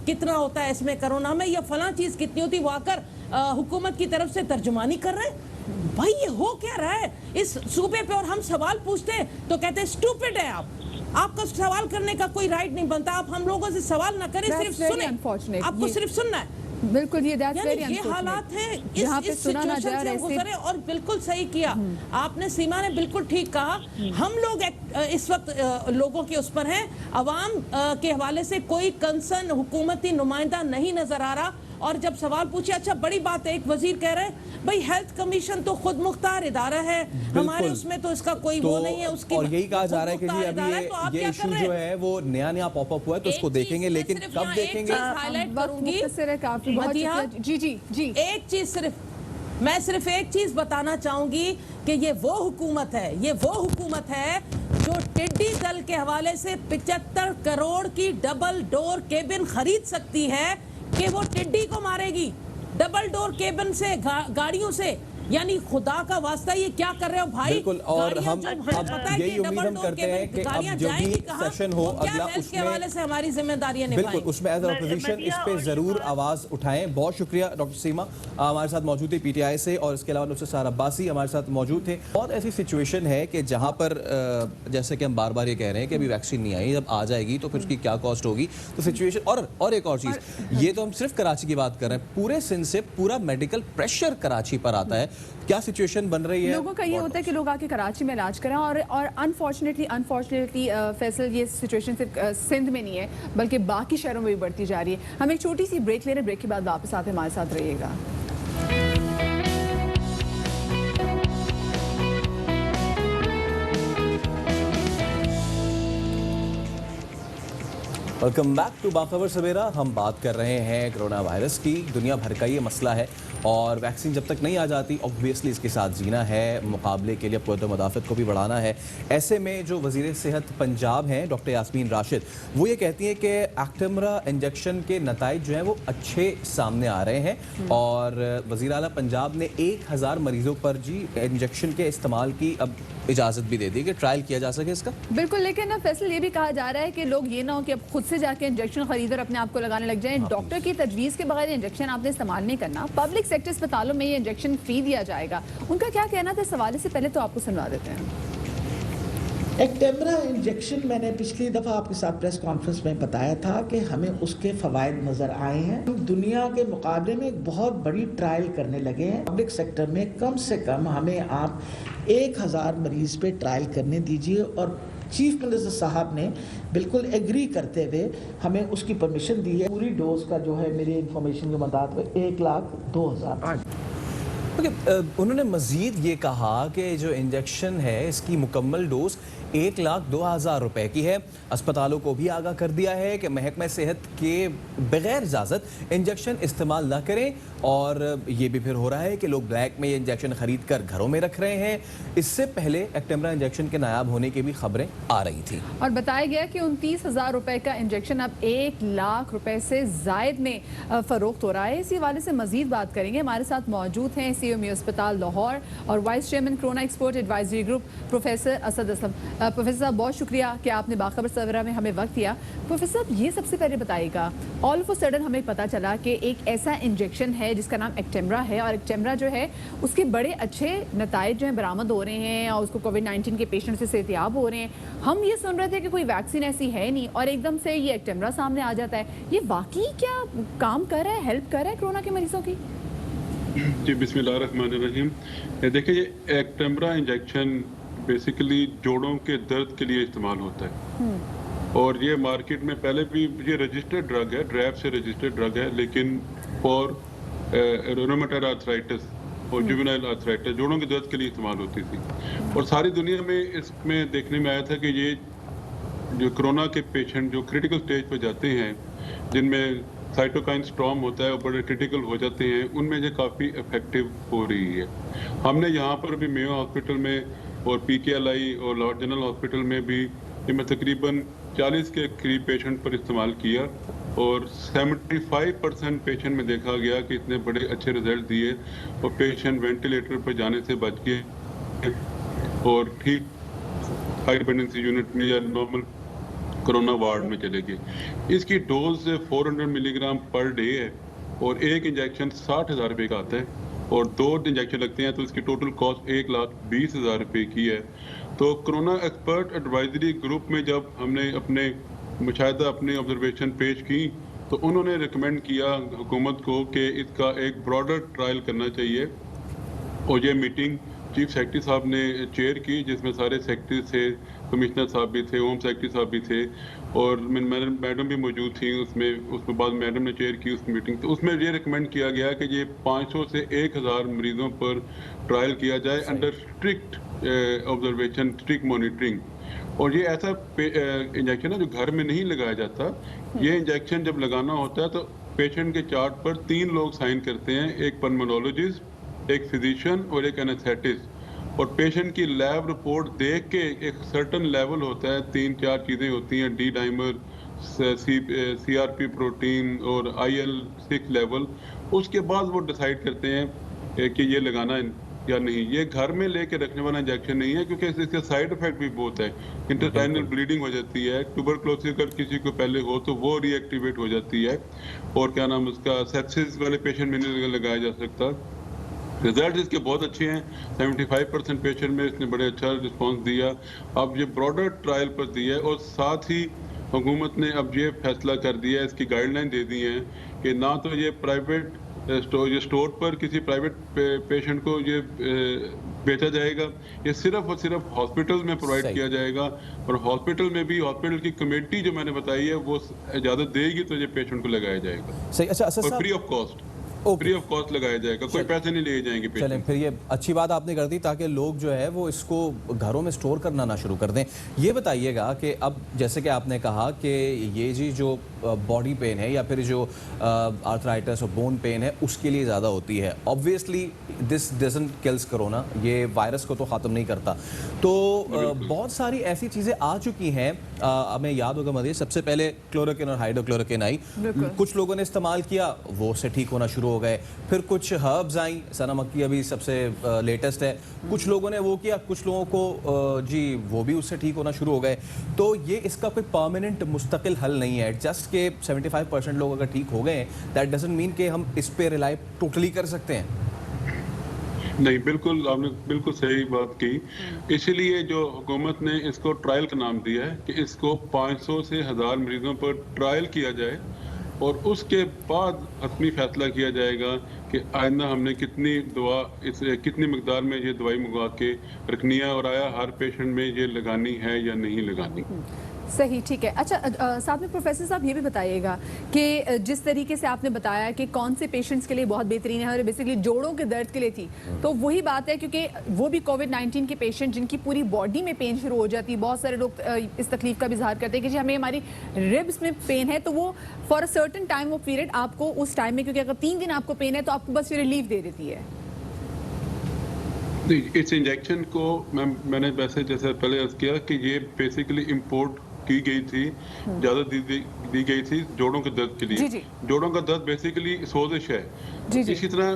कितना होता है इसमें कोरोना में, या फला चीज कितनी होती, वो आकर हुकूमत की तरफ से तर्जुमानी कर रहे हैं। भाई ये हो क्या रहा है इस सूबे पे? और हम सवाल पूछते हैं तो कहते हैं स्टूपिड है आपका सवाल करने का कोई राइट नहीं बनता, आप हम लोगों से सवाल ना करें, सिर्फ सुने, आपको सिर्फ सुनना है। बिल्कुल, ये ये हालात हैं इस सिचुएशन से हम गुजरे। और बिल्कुल सही किया आपने, सीमा ने बिल्कुल ठीक कहा। हम लोग इस वक्त लोगों के उस पर हैं, अवाम के हवाले से कोई कंसर्न हुकूमती नुमाइंदा नहीं नजर आ रहा। और जब सवाल पूछे, अच्छा बड़ी बात है, एक वजीर कह रहे हैं भाई हेल्थ कमीशन तो खुद मुख्तार इदारा है, हमारे उसमें तो इसका कोई वो नहीं है, उसकी और यही कहा जा रहा है कि जी अभी ये इशू जो है वो नया पॉपअप हुआ है, तो उसको देखेंगे, लेकिन कब देखेंगे? हाईलाइट करूंगी जी, एक चीज मैं सिर्फ एक चीज बताना चाहूंगी कि ये वो हुकूमत है जो टिड्डी दल के हवाले से 75 करोड़ की डबल डोर केबिन खरीद सकती है कि वो टिड्डी को मारेगी डबल डोर केबिन से, गाड़ियों से। यानी खुदा का वास्ता ये क्या कर रहे हो भाई? बिल्कुल, और हम अब यही उम्मीद हम करते हैं कि अब जो भी सेशन हो अगला, उसके हवाले से हमारी जिम्मेदारियां निभाएं। बिल्कुल, उसमें एज अपोजिशन इस पे जरूर आवाज उठाएं। बहुत शुक्रिया डॉक्टर सीमा हमारे साथ मौजूद थे पीटीआई से, और इसके अलावा डॉक्टर सारा अब्बासी हमारे साथ मौजूद थे। बहुत ऐसी सिचुएशन है कि जहां पर जैसे कि हम बार बार ये कह रहे हैं कि अभी वैक्सीन नहीं आई, जब आ जाएगी तो फिर उसकी क्या कॉस्ट होगी, तो सिचुएशन। और एक और चीज, ये तो हम सिर्फ कराची की बात कर रहे हैं, पूरे सिंध से पूरा मेडिकल प्रेशर कराची पर आता है। क्या सिचुएशन बन रही है? लोगों का ये होता है कि लोग आके कराची में इलाज कराएं, और अनफॉर्चुनेटली फैसल ये सिचुएशन सिर्फ सिंध में नहीं है बल्कि बाकी शहरों में भी बढ़ती जा रही है। हम एक छोटी सी ब्रेक ले रहे हैं, ब्रेक के बाद वापस आते हैं, हमारे साथ रहिएगा। वेलकम बैक टू बाखबर सवेरा। हम बात कर रहे हैं कोरोना वायरस की। दुनिया भर का ये मसला है और वैक्सीन जब तक नहीं आ जाती, ऑब्वियसली इसके साथ जीना है, मुकाबले के लिए क़ुव्वत मुदाफ़त को भी बढ़ाना है। ऐसे में जो वज़ीर सेहत पंजाब हैं डॉक्टर यास्मीन राशिद, वो ये कहती हैं कि एक्टेमरा इंजेक्शन के नताइज जो हैं वो अच्छे सामने आ रहे हैं, और वज़ीर आला पंजाब ने 1000 मरीज़ों पर जी इंजेक्शन के इस्तेमाल की अब इजाज़त भी दे दी कि ट्रायल किया जा सके इसका। बिल्कुल, लेकिन ना फैसल ये भी कहा जा रहा है कि लोग ये ना हो कि अब खुद से जाके इंजेक्शन खरीद और अपने आप को लगाने लग जाएं। डॉक्टर की तजवीज़ के बगैर इंजेक्शन आपने इस्तेमाल नहीं करना। पब्लिक सेक्टर अस्पतालों में ये इंजेक्शन फ्री दिया जाएगा। उनका क्या कहना था इस हवाले से, पहले तो आपको सुनवा देते हैं। एक्टेमरा इंजेक्शन मैंने पिछली दफ़ा आपके साथ प्रेस कॉन्फ्रेंस में बताया था कि हमें उसके फ़वाइद नज़र आए हैं। हम दुनिया के मुकाबले में एक बहुत बड़ी ट्रायल करने लगे हैं। पब्लिक सेक्टर में कम से कम हमें आप 1000 मरीज़ पे ट्रायल करने दीजिए, और चीफ मिनिस्टर साहब ने बिल्कुल एग्री करते हुए हमें उसकी परमिशन दी है। पूरी डोज का जो है, मेरी इंफॉर्मेशन के मुताबिक 1,02,000। उन्होंने मजीद ये कहा कि जो इंजेक्शन है इसकी मुकम्मल डोज 1,02,000 रुपए की है। अस्पतालों को भी आगाह कर दिया है कि महकमा सेहत के बगैर इजाज़त इंजेक्शन इस्तेमाल न करें, और ये भी फिर हो रहा है कि लोग ब्लैक में ये इंजेक्शन खरीद कर घरों में रख रहे हैं। इससे पहले एक्टेम्बरा इंजेक्शन के नायाब होने की भी खबरें आ रही थी और बताया गया कि 29,000 रुपए का इंजेक्शन अब 1 लाख रुपए से जायद में फरोख्त हो रहा है। इसी वाले से मजीद बात करेंगे। हमारे साथ मौजूद हैं CMU अस्पताल लाहौर और vice chairman corona expert advisory group professor Asad Aslam. Professor साहब, बहुत शुक्रिया कि आपने बाखबर सवरा में हमें वक्त दिया। प्रोफेसर साहब, ये सबसे पहले बताइएगा, ऑल ऑफ अ सडन हमें पता चला कि एक ऐसा इंजेक्शन है जिसका नाम एक्टेम्बरा है, और एक्टेम्बरा जो है उसके बड़े अच्छे नताइज जो है बरामद हो रहे हैं और उसको कोविड-19 के पेशेंट से सेहतियाब हो रहे हैं। हम ये सुन रहे थे कि कोई वैक्सीन ऐसी है नहीं, और एकदम से ये एक्टेम्बरा सामने आ जाता है। ये वाकई क्या काम कर रहा है, हेल्प कर रहा है कोरोना के मरीजों की? जी, बिस्मिल्लाहिर्रहमानिर्रहीम। देखिए, ये एक्टेम्बरा इंजेक्शन बेसिकली जोड़ों के दर्द के लिए इस्तेमाल होता है, और ये मार्केट में पहले भी ये रजिस्टर्ड ड्रग है, ड्रैब से रजिस्टर्ड ड्रग है, लेकिन फॉर रोमेटॉइड आर्थराइटिस और जुवेनाइल आर्थराइटिस जोड़ों के दर्द के लिए इस्तेमाल होती थी। और सारी दुनिया में इसमें देखने में आया था कि ये जो कोरोना के पेशेंट जो क्रिटिकल स्टेज पर जाते हैं, जिनमें साइटोकाइन स्टॉर्म होता है और बड़े क्रिटिकल हो जाते हैं, उनमें ये काफ़ी इफेक्टिव हो रही है। हमने यहाँ पर भी मेयो हॉस्पिटल में और PKLI और लाहौर जनरल हॉस्पिटल में भी इनमें तकरीबन 40 के करीब पेशेंट पर इस्तेमाल किया, और 75% पेशेंट में देखा गया कि इतने बड़े अच्छे रिजल्ट दिए, और पेशेंट वेंटिलेटर पर जाने से बच गए और ठीक हाई डिपेंडेंसी यूनिट में या नॉर्मल कोरोना वार्ड में चले गए। इसकी डोज 400 मिलीग्राम पर डे है, और एक इंजेक्शन 60,000 रुपये का आता है, और 2 इंजेक्शन लगते हैं, तो इसकी टोटल कॉस्ट 1,20,000 रुपये की है। तो कोरोना एक्सपर्ट एडवाइजरी ग्रुप में जब हमने अपने मुशाहिदा, अपनी ऑब्जर्वेशन पेश की, तो उन्होंने रिकमेंड किया हुकूमत को कि इसका एक ब्रॉडर ट्रायल करना चाहिए, और ये मीटिंग चीफ सेक्रेटरी साहब ने चेयर की, जिसमें सारे सेक्रेटरी थे, कमिश्नर साहब भी थे, होम सेक्रेटरी साहब भी थे, और मैडम भी मौजूद थी उसमें बाद मैडम ने चेयर की उस मीटिंग। तो उसमें ये रिकमेंड किया गया कि ये 500 से 1,000 मरीजों पर ट्रायल किया जाए under strict observation, strict monitoring. और ये ऐसा इंजेक्शन है जो घर में नहीं लगाया जाता। ये इंजेक्शन जब लगाना होता है तो पेशेंट के चार्ट पर 3 लोग साइन करते हैं, एक पल्मोनोलॉजिस्ट, एक फिजिशियन और एक एनेस्थेटिस्ट, और पेशेंट की लैब रिपोर्ट देख के एक सर्टन लेवल होता है, 3-4 चीज़ें होती हैं, डी डाइमर, CRP प्रोटीन और IL-6 लेवल, उसके बाद वो डिसाइड करते हैं कि ये लगाना है या नहीं। ये घर में लेके रखने वाला इंजेक्शन नहीं है, क्योंकि इसके साइड इफेक्ट भी बहुत है। इंटेस्टाइनल ब्लीडिंग हो जाती है, ट्यूबरक्लोसिस अगर किसी को पहले हो तो वो रीएक्टिवेट हो जाती है, और क्या नाम उसका, सेप्सिस वाले पेशेंट में नहीं लगाया जा सकता। रिजल्ट इसके बहुत अच्छे हैं, 75% पेशेंट में इसने बड़े अच्छा रिस्पांस दिया। अब ये ब्रॉडर ट्रायल पर दिया है, और साथ ही हुकूमत ने अब ये फैसला कर दिया है, इसकी गाइडलाइन दे दी है कि ना तो ये प्राइवेट स्टोर पर किसी प्राइवेट पेशेंट को ये बेचा जाएगा, ये सिर्फ और सिर्फ हॉस्पिटल में प्रोवाइड किया जाएगा, और हॉस्पिटल में भी हॉस्पिटल की कमेटी जो मैंने बताई है वो इजाज़त देगी तो ये पेशेंट को लगाया जाएगा। सही, अच्छा, और free of cost, free of cost लगाया जाएगा, कोई पैसे नहीं लिए जाएंगे। चलें, फिर ये अच्छी बात आपने कर दी ताकि लोग जो है वो इसको घरों में स्टोर करना ना शुरू कर दें। ये बताइएगा कि अब जैसे कि आपने कहा कि ये जी जो बॉडी पेन है या फिर जो आर्थराइटिस और बोन पेन है उसके लिए ज़्यादा होती है, obviously this doesn't kills corona, ये वायरस को तो ख़त्म नहीं करता। तो बहुत सारी ऐसी चीज़ें आ चुकी हैं, हमें याद होगा मजीद, सबसे पहले क्लोरोक्विन और हाइड्रोक्लोरोक्विन आई, कुछ लोगों ने इस्तेमाल किया, वो उससे ठीक होना शुरू हो गए। फिर कुछ हर्ब्स आई, सना मक्की अभी सबसे लेटेस्ट है, कुछ लोगों ने वो किया, कुछ लोगों को जी वो भी उससे ठीक होना शुरू हो गए। तो ये इसका कोई परमानेंट मुस्तकिल हल नहीं है। जस्ट के 75% लोग अगर ठीक हो गए, दैट डजंट मीन कि हम इस पे रिलाई टोटली कर सकते हैं। नहीं, बिल्कुल आपने बिल्कुल सही बात की। इसीलिए जो हुकूमत ने इसको ट्रायल का नाम दिया है कि इसको 500 से 1000 मरीजों पर ट्रायल किया जाए, और उसके बाद हतमी फैसला किया जाएगा कि आइंदा हमने कितनी मकदार में ये दवाई मंगवा के रखनी है, और आया हर पेशेंट में ये लगानी है या नहीं लगानी। सही, ठीक है। अच्छा, साथ में प्रोफेसर साहब ये भी बताइएगा कि जिस तरीके से आपने बताया कि कौन से पेशेंट्स के लिए बहुत बेहतरीन है और बेसिकली जोड़ों के दर्द के लिए थी, तो वही बात है क्योंकि वो भी कोविड-19 के पेशेंट जिनकी पूरी बॉडी में पेन शुरू हो जाती है। बहुत सारे लोग इस तकलीफ का भी इजहार करते हैं कि जी हमें हमारी रिब्स में पेन है, तो वो फॉर अ सर्टन टाइम वो पीरियड आपको उस टाइम में, क्योंकि अगर 3 दिन आपको पेन है तो आपको बस रिलीफ दे देती है। इस इंजेक्शन को मैंने वैसे जैसे पहले अर्ज किया कि ये बेसिकली इंपोर्ट की गई थी, ज़्यादा दी गई थी जोड़ों के दर्द के लिए। जी। जोड़ों का दर्द बेसिकली सोजिश है। जी। इसी तरह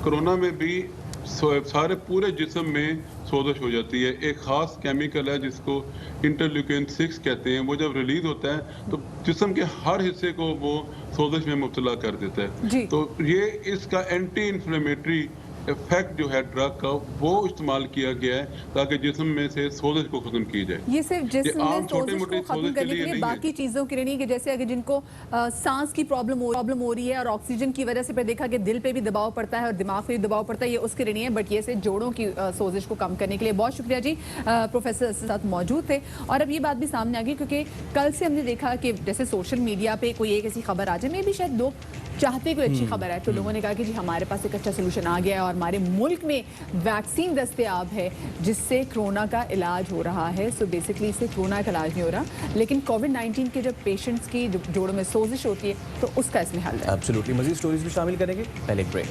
कोरोना में भी सारे पूरे जिस्म में सोजिश हो जाती है। एक ख़ास केमिकल है जिसको इंटरल्यूकिन 6 कहते हैं। वो जब रिलीज होता है तो जिस्म के हर हिस्से को वो सोजिश में मुब्तला कर देता है। तो ये इसका एंटी इन्फ्लेमेटरी इफेक्ट जो है ड्रग का वो इस्तेमाल किया गया है ताकि जिस्म में से सोजिश को खत्म की जाए। ये सिर्फ जिस्म में छोटे सोजिश मोटे को खत्म करने के लिए, बाकी चीज़ों के लिए नहीं, कि जैसे अगर जिनको सांस की प्रॉब्लम हो रही है और ऑक्सीजन की वजह से पे देखा कि दिल पे भी दबाव पड़ता है और दिमाग पे भी दबाव पड़ता है, ये उसके लिए नहीं है, बट ये सिर्फ जोड़ों की सोजिश को कम करने के लिए। बहुत शुक्रिया जी, प्रोफेसर के साथ मौजूद थे। और अब ये बात भी सामने आ गई क्योंकि कल से हमने देखा कि जैसे सोशल मीडिया पे कोई एक ऐसी खबर आ जाए, में भी शायद लोग चाहते कोई अच्छी खबर है, तो लोगों ने कहा कि जी हमारे पास एक अच्छा सोल्यूशन आ गया है और हमारे मुल्क में वैक्सीन दस्तयाब है जिससे कोरोना का इलाज हो रहा है। सो बेसिकली इससे कोरोना का इलाज नहीं हो रहा, लेकिन कोविड-19 के जब पेशेंट्स की जोड़ों में सोजिश होती है तो उसका इसमें हल है। एब्सोल्युटली। मजीद स्टोरीज भी शामिल करेंगे, पहले एक ब्रेक।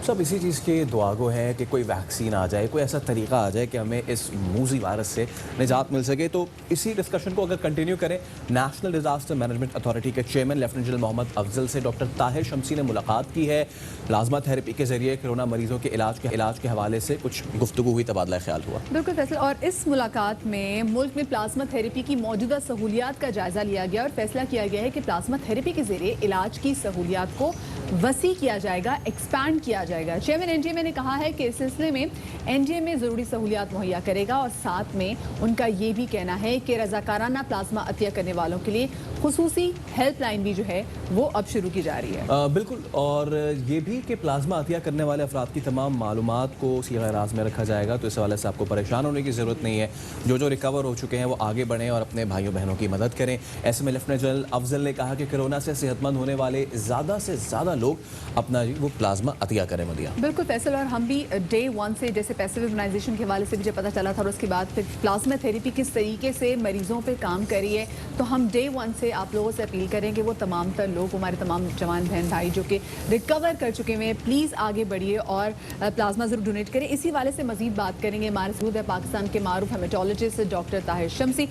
सब इसी चीज़ के दुआगो हैं कि कोई वैक्सीन आ जाए, कोई ऐसा तरीका आ जाए कि हमें इस मूजी वायरस से निजात मिल सके। तो इसी डिस्कशन को अगर कंटिन्यू करें, नेशनल डिजास्टर मैनेजमेंट अथॉरिटी के chairman lieutenant general Mohammad Afzal से डॉक्टर ताहिर शमसी ने मुलाकात की है। प्लाज्मा थेरेपी के जरिए कोरोना मरीजों के इलाज के हवाले से कुछ गुफ्तगू हुई, तबादला ख्याल हुआ। बिल्कुल फैसला, और इस मुलाकात में मुल्क में प्लाज्मा थेरेपी की मौजूदा सहूलियात का जायजा लिया गया और फैसला किया गया है कि प्लाज्मा थेरेपी के जरिए इलाज की सहूलियात को वसी किया जाएगा, एक्सपैंड किया जाएगा। चेयरमैन एनडीएमए ने कहा है कि इस सिलसिले में एनडीएमए ज़रूरी सहूलियात मुहैया करेगा और साथ में उनका ये भी कहना है कि रजाकाराना प्लाज्मा अतिया करने वालों के लिए खुसूसी हेल्पलाइन भी जो है वो अब शुरू की जा रही है। बिल्कुल, और ये भी कि प्लाज्मा अतिया करने वाले अफराद की तमाम मालूमात को सीगा राज में रखा जाएगा, तो इस हवाले से आपको परेशान होने की ज़रूरत नहीं है। जो रिकवर हो चुके हैं वो आगे बढ़ें और अपने भाइयों बहनों की मदद करें। ऐसे में लेफ्टिनेंट जनरल अफजल ने कहा कि कोरोना से सेहतमंद होने वाले ज़्यादा से ज़्यादा लोग अपना वो प्लाज्मा अतिया करें। मदिया बिल्कुल फैसल, और हम भी डे 1 से जैसे पैसिव इम्यूनाइजेशन के हवाले से भी जब पता चला था और उसके बाद फिर प्लाज्मा थेरेपी किस तरीके से मरीजों पे काम कर रही है, तो हम डे 1 से आप लोगों से अपील करेंगे वो तमाम तर लोग, हमारे तमाम जवान बहन भाई जो कि रिकवर कर चुके हुए हैं, प्लीज़ आगे बढ़िए और प्लाज्मा ज़रूर डोनेट करें। इसी वाले से मजीद बात करेंगे, हमारे साथ है पाकिस्तान के मारूफ हेमेटोलॉजिस्ट डॉक्टर ताहिर शमसी।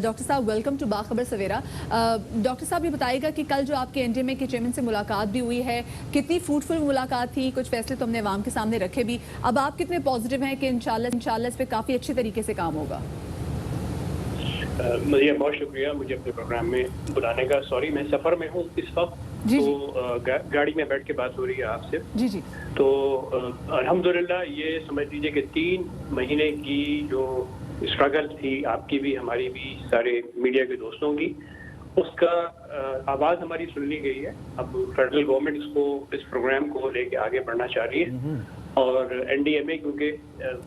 डॉक्टर साहब welcome to Bakhabar Savera. Doctor साहब ये बताइएगा कि कल जो आपके एनडीएमए के चेयरमैन से मुलाकात भी हुई है, कितनी फ्रूटफुल मुलाकात थी, कुछ फैसले तो हमने अवाम के सामने रखे भी, अब आप कितने पॉजिटिव हैं कि इंशाल्लाह इस पे काफ़ी अच्छे तरीके से काम होगा? मुझे बहुत शुक्रिया मुझे अपने प्रोग्राम में बुलाने का। सॉरी मैं सफ़र में हूँ इस वक्त, तो गाड़ी में बैठ के बात हो रही है आपसे। जी। तो अल्हम्दुलिल्लाह ये समझ लीजिए कि 3 महीने की जो स्ट्रगल थी, आपकी भी हमारी भी सारे मीडिया के दोस्तों की, उसका आवाज़ हमारी सुन ली गई है। अब फेडरल गवर्नमेंट इस प्रोग्राम को लेके आगे बढ़ना चाह रही है और एनडीएमए क्योंकि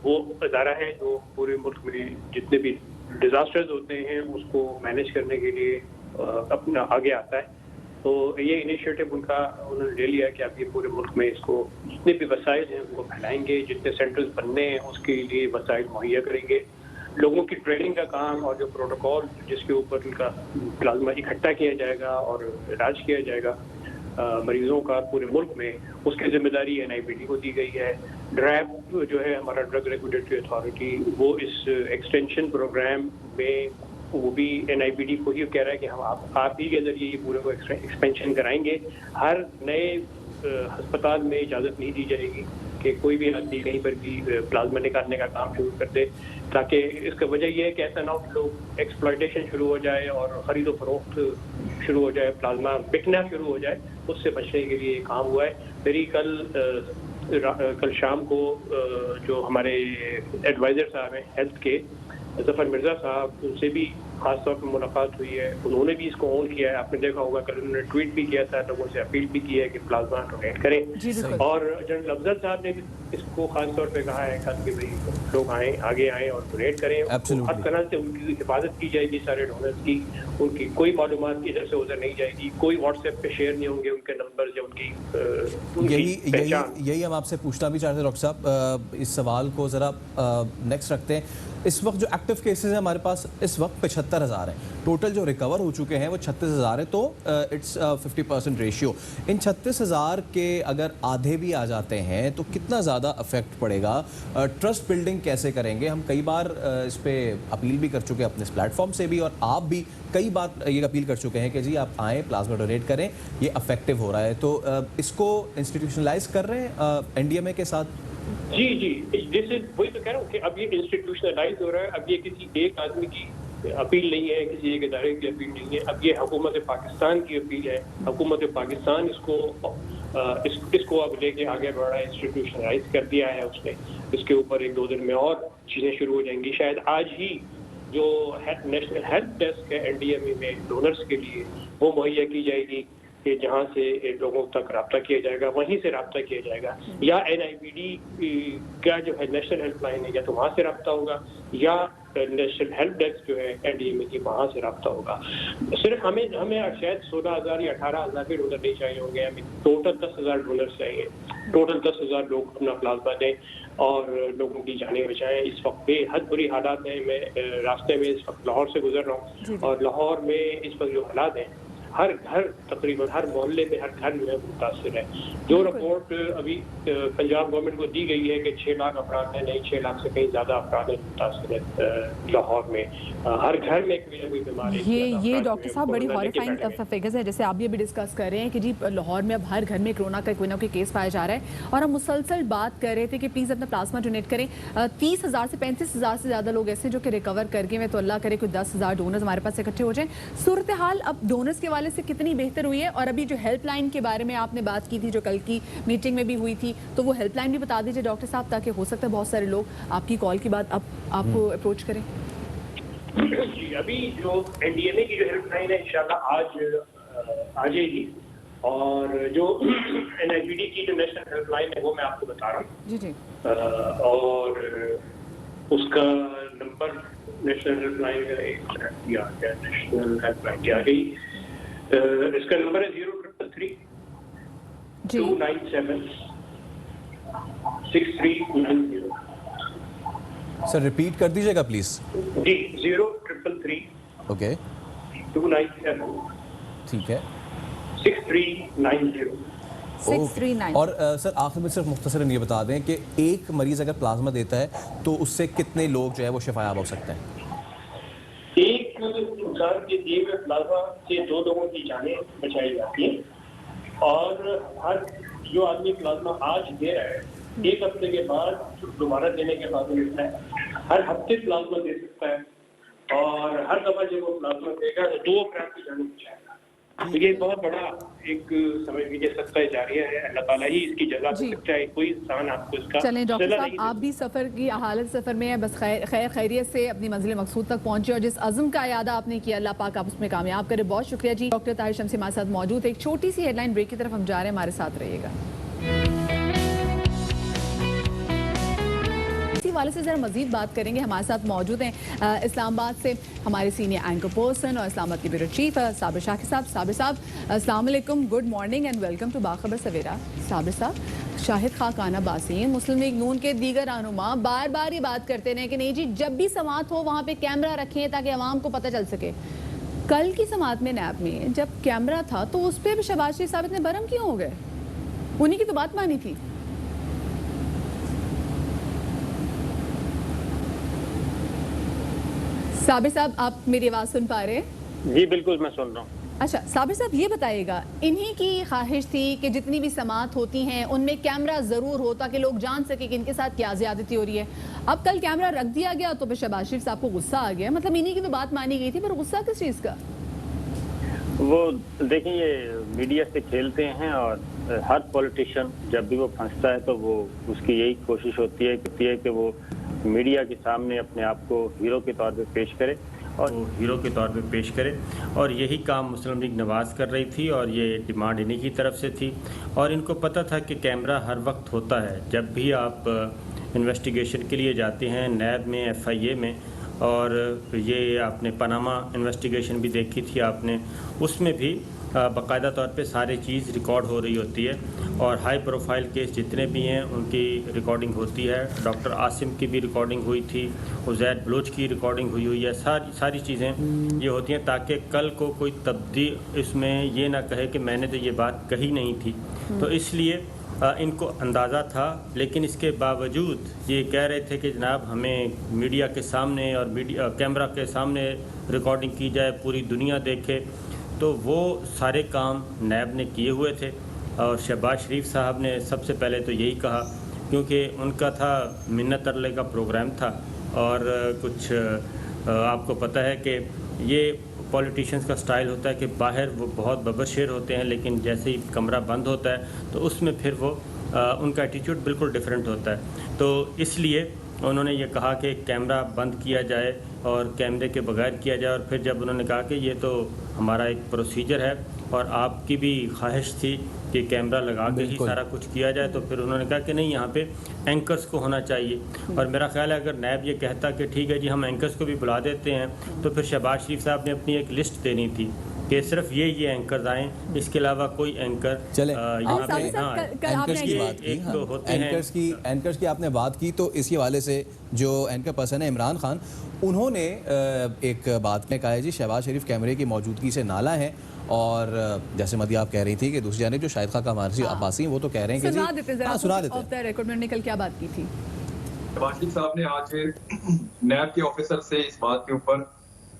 वो अदारा है जो पूरे मुल्क में जितने भी डिजास्टर्स होते हैं उसको मैनेज करने के लिए अपना आगे आता है। तो ये इनिशिएटिव उन्होंने ले लिया कि आप ये पूरे मुल्क में इसको जितने भी वसाइल हैं उनको फैलाएंगे, जितने सेंटर्स बनने हैं उसके लिए वसाइल मुहैया करेंगे, लोगों की ट्रेनिंग का काम और जो प्रोटोकॉल जिसके ऊपर उनका प्लाज्मा इकट्ठा किया जाएगा और इलाज किया जाएगा मरीजों का पूरे मुल्क में, उसकी जिम्मेदारी एनआईबीडी को दी गई है। ड्रैप जो है हमारा ड्रग रेगुलेटरी अथॉरिटी, वो इस एक्सटेंशन प्रोग्राम में वो भी एनआईबीडी को ही कह रहा है कि हम आप ही के जरिए ये पूरे को एक्सपेंशन कराएंगे। हर नए अस्पताल में इजाज़त नहीं दी जाएगी कि कोई भी आदमी कहीं पर भी प्लाज्मा निकालने का काम शुरू कर दे, ताकि इसका वजह यह है कि ऐसा ना हो लोग एक्सप्लॉयटेशन शुरू हो जाए और ख़रीद व फरोख्त शुरू हो जाए, प्लाज्मा बिकना शुरू हो जाए। उससे बचने के लिए काम हुआ है। मेरी कल शाम को जो हमारे एडवाइज़र साहब हैं हेल्थ के, जफर मिर्ज़ा साहब, उनसे भी खासतौर पर मुलाकात हुई है, उन्होंने भी इसको ऑन किया है। आपने देखा होगा कल उन्होंने ट्वीट भी किया था, लोगों से अपील भी की है कि प्लाज्मा डोनेट करें। जी बिल्कुल। और जनरल अफजल साहब ने भी इसको खासतौर पे कहा है कि भाई लोग आगे आएँ और डोनेट करें। Absolutely. हर तरह से उनकी हिफाजत की जाएगी, सारे डोनर्स की, उनकी कोई मालूमात इधर से उधर नहीं जाएगी, कोई व्हाट्सएप पे शेयर नहीं होंगे उनके नंबर या उनकी पहचान। यही हम आपसे पूछना भी चाहते हैं डॉक्टर साहब, इस सवाल को ज़रा नेक्स्ट रखते हैं। इस वक्त जो एक्टिव केसेस हैं हमारे पास इस वक्त 75,000 हैं, टोटल जो रिकवर हो चुके हैं वो 36,000 है, तो इट्स 50% रेशियो। इन 36,000 के अगर आधे भी आ जाते हैं तो कितना ज़्यादा अफेक्ट पड़ेगा? ट्रस्ट बिल्डिंग कैसे करेंगे? हम कई बार इस पर अपील भी कर चुके हैं अपने इस प्लेटफॉर्म से भी, और आप भी कई बार ये अपील कर चुके हैं कि जी आप आएँ, प्लाज्मा डोनेट करें, ये अफेक्टिव हो रहा है। तो इसको इंस्टीट्यूशनलाइज कर रहे हैं एनडीएमए के साथ? जी जैसे वही तो कह रहा हूँ कि अब ये इंस्टीट्यूशनलाइज हो रहा है। अब ये किसी एक आदमी की अपील नहीं है, किसी एक इदारे की अपील नहीं है, अब ये हुकूमत पाकिस्तान की अपील है। हुकूमत पाकिस्तान इसको अब लेके आगे बढ़ रहा है, इंस्टीट्यूशनलाइज कर दिया है उसने। इसके ऊपर 1-2 दिन में और चीज़ें शुरू हो जाएंगी। शायद आज ही जो नेशनल हेल्थ डेस्क है एनडीएमए में डोनर्स के लिए, वो मुहैया की जाएगी कि जहाँ से लोगों तक रब्ता किया जाएगा, वहीं से रब्ता किया जाएगा। या NIBD का जो है नेशनल हेल्पलाइन है, या तो वहाँ से रब्ता होगा, या नेशनल हेल्प डेस्क जो है एनडीएमए की, वहाँ से रब्ता होगा। सिर्फ हमें शायद 16,000 या 18,000 भी डोनर नहीं चाहिए होंगे, हमें टोटल 10,000 डोनर्स चाहिए। टोटल 10,000 लोग अपना प्लाज्मा दें और लोगों की जानें बचाएं। इस वक्त बेहद बुरी हालात हैं। मैं रास्ते में इस वक्त लाहौर से गुजर रहा हूँ, और लाहौर में इस वक्त जो हालात हैं, हर घर, तकरीबन हर मोहल्ले में, हर घर में मुतासिर है। जो रिपोर्ट अभी पंजाब गवर्नमेंट को दी गई है कि 6 लाख अफराद हैं, नहीं 6 लाख से कहीं ज़्यादा अफराद मुतासिर है लाहौर में। हर घर में कोई ना कोई बीमारी। ये डॉक्टर साहब बड़ी हॉरिफाइंग फिगर्स है, जैसे आप भी अभी डिस्कस कर रहे हैं कि जी लाहौर में अब हर घर में कोरोना का कोई ना कोई केस पाया जा रहा है। और हम मुसलसल बात कर रहे थे कि प्लीज़ अपना प्लाज्मा डोनेट करें। 30,000 से 35,000 से ज़्यादा लोग ऐसे जो कि रिकवर करके, मैं तो अल्लाह करे कोई 10,000 डोनर्स हमारे पास इकट्ठे हो जाएं। सूरत हाल अब डोनर्स के वाले से कितनी बेहतर हुई है? और अभी जो हेल्पलाइन के बारे में आपने बात की थी, जो कल की मीटिंग में भी हुई थी, तो वो हेल्पलाइन भी बता दीजिए डॉक्टर साहब, ताकि हो सकता है बहुत सारे लोग आपकी कॉल के बाद अब आपको अप्रोच करें। जी, अभी जो एनडीएमए की जो हेल्पलाइन है इंशाल्लाह आज आ जाएगी, और जो NIBD की जो नेशनल हेल्पलाइन है वो मैं आपको बता रहा हूँ। जी और उसका नंबर नेशनल हेल्पलाइन का नेशनल हेल्पलाइन की आ गई। इसका नंबर है 0333 297 6390। सर रिपीट कर दीजिएगा प्लीज। जी, 0333 ओके 297 ठीक है 6390। 639। और सर आखिर में सिर्फ मुख्तसरन ये बता दें कि एक मरीज अगर प्लाज्मा देता है तो उससे कितने लोग जो है वो शिफायाब हो सकते हैं? एक इंसान के दिए हुए प्लाज्मा से 2 लोगों की जानें बचाई जाती हैं। और हर जो आदमी प्लाज्मा आज दे रहा है, 1 हफ्ते के बाद दोबारा देने के बाद मिलता है। हर हफ्ते प्लाज्मा दे सकता है, और हर दफा जब वो प्लाज्मा देगा तो 2 अफराद की जान बचाएगा। तो ये बहुत बड़ा एक समझ लीजिए सत्ता जारिया है। अल्लाह ताला ही इसकी जज़ा दे सकता है, कोई इंसान आपको इसका। चलें डॉक्टर सज़ा साहब, नहीं आप भी सफ़र की हालत सफ़र में है, बस खैरियत से अपनी मंजिल मकसूद तक पहुंचे, और जिस अज़म का इरादा आपने किया अल्लाह पाक आप उसमें कामयाब करे। बहुत शुक्रिया जी। डॉक्टर ताहिर शम्सी हमारे साथ मौजूद है। एक छोटी सी हेडलाइन ब्रेक की तरफ हम जा रहे हैं, हमारे साथ रहिएगा। इसी वाले से ज़रा मज़ीद बात करेंगे। हमारे साथ मौजूद हैं इस्लामाबाद से हमारे सीनियर एंकर पर्सन और इस्लामाबाद के ब्यूरो चीफ साबिर शाकिर साहब। साबिर साहब अस्सलाम वालेकुम, good morning and welcome to Bakhabar Savera. Sabir Sahab, Shahid खाकाना बासीन Muslim league नून के दीगर रहनुमा बार बार ये बात करते रहे कि नहीं जी, जब भी समात हो वहाँ पे कैमरा रखें ताकि आवाम को पता चल सके। कल की समात में नैब में जब कैमरा था तो उस पर भी शहबाज शरीफ साहब इतने बरम क्यों हो गए? उन्हीं की तो बात मानी थी। साबिर साहब, आप मेरी आवाज़ सुन पा रहे हैं? जी बिल्कुल, मैं सुन रहा हूँ। अच्छा साबिर साहब, ये बताइएगा, इन्हीं की ख्वाहिश थी कि जितनी भी समात होती हैं उनमें कैमरा ज़रूर हो ताकि लोग जान सके कि इनके साथ क्या ज़्यादती हो रही है। अब कल कैमरा रख दिया गया तो फिर शहबाज शरीफ साहब को गुस्सा आ गया। मतलब इन्हीं की तो बात मानी गई थी, पर गुस्सा किस चीज़ का? वो देखिए, ये मीडिया से खेलते हैं, और हर पॉलिटिशियन जब भी वो फंसता है तो वो उसकी यही कोशिश होती है कि वो मीडिया के सामने अपने आप को हीरो के तौर पे पेश करे। और वो हीरो के तौर पे पेश करे। और यही काम मुस्लिम लीग नवाज़ कर रही थी और ये डिमांड इन्हीं की तरफ से थी। और इनको पता था कि कैमरा हर वक्त होता है, जब भी आप इन्वेस्टिगेशन के लिए जाते हैं नैब में, FIA में, और ये आपने पनामा इन्वेस्टिगेशन भी देखी थी आपने, उसमें भी बाकायदा तौर पे सारी चीज़ रिकॉर्ड हो रही होती है। और हाई प्रोफाइल केस जितने भी हैं उनकी रिकॉर्डिंग होती है। डॉक्टर आसिम की भी रिकॉर्डिंग हुई थी, उज़ैर बलोच की रिकॉर्डिंग हुई है। सारी चीज़ें ये होती हैं ताकि कल को कोई तब्दील इसमें ये ना कहे कि मैंने तो ये बात कही नहीं थी। तो इसलिए इनको अंदाज़ा था, लेकिन इसके बावजूद ये कह रहे थे कि जनाब हमें मीडिया के सामने और मीडिया कैमरा के सामने रिकॉर्डिंग की जाए, पूरी दुनिया देखे। तो वो सारे काम नैब ने किए हुए थे और शहबाज शरीफ साहब ने सबसे पहले तो यही कहा, क्योंकि उनका था मिन्नत तरले का प्रोग्राम था। और कुछ आपको पता है कि ये पॉलिटिशियंस का स्टाइल होता है कि बाहर वो बहुत बबरशेर होते हैं, लेकिन जैसे ही कमरा बंद होता है तो उसमें फिर वो उनका एटीट्यूड बिल्कुल डिफरेंट होता है। तो इसलिए उन्होंने ये कहा कि कैमरा बंद किया जाए और कैमरे के बगैर किया जाए। और फिर जब उन्होंने कहा कि ये तो हमारा एक प्रोसीजर है और आपकी भी ख्वाहिश थी कि कैमरा लगा के ही सारा कुछ किया जाए, तो फिर उन्होंने कहा कि नहीं, यहाँ पे एंकर्स को होना चाहिए। और मेरा ख्याल है अगर नैब ये कहता कि ठीक है जी हम एंकर्स को भी बुला देते हैं, तो फिर शहबाज शरीफ साहब ने अपनी एक लिस्ट देनी थी कि सिर्फ ये एंकर आएँ, इसके अलावा कोई एंकर चले यहाँ पे एंकर्स की बात की, तो होते हैं एंकर्स की आपने बात की, तो इसी हवाले से जो एंकर पर्सन है इमरान खान, उन्होंने एक बात में कहा है जी शहबाज शरीफ कैमरे की मौजूदगी से नाला है। और जैसे मदी आप कह रही थी कि दूसरी जानिब जो शाहिद खाका अब्बासी वो तो कह रहे हैं कि सुना देते हैं, सुना देते ऑफ द रिकॉर्ड में कल क्या बात की थी। शहबाज शरीफ साहब ने आज नैब के ऑफिसर से इस बात के ऊपर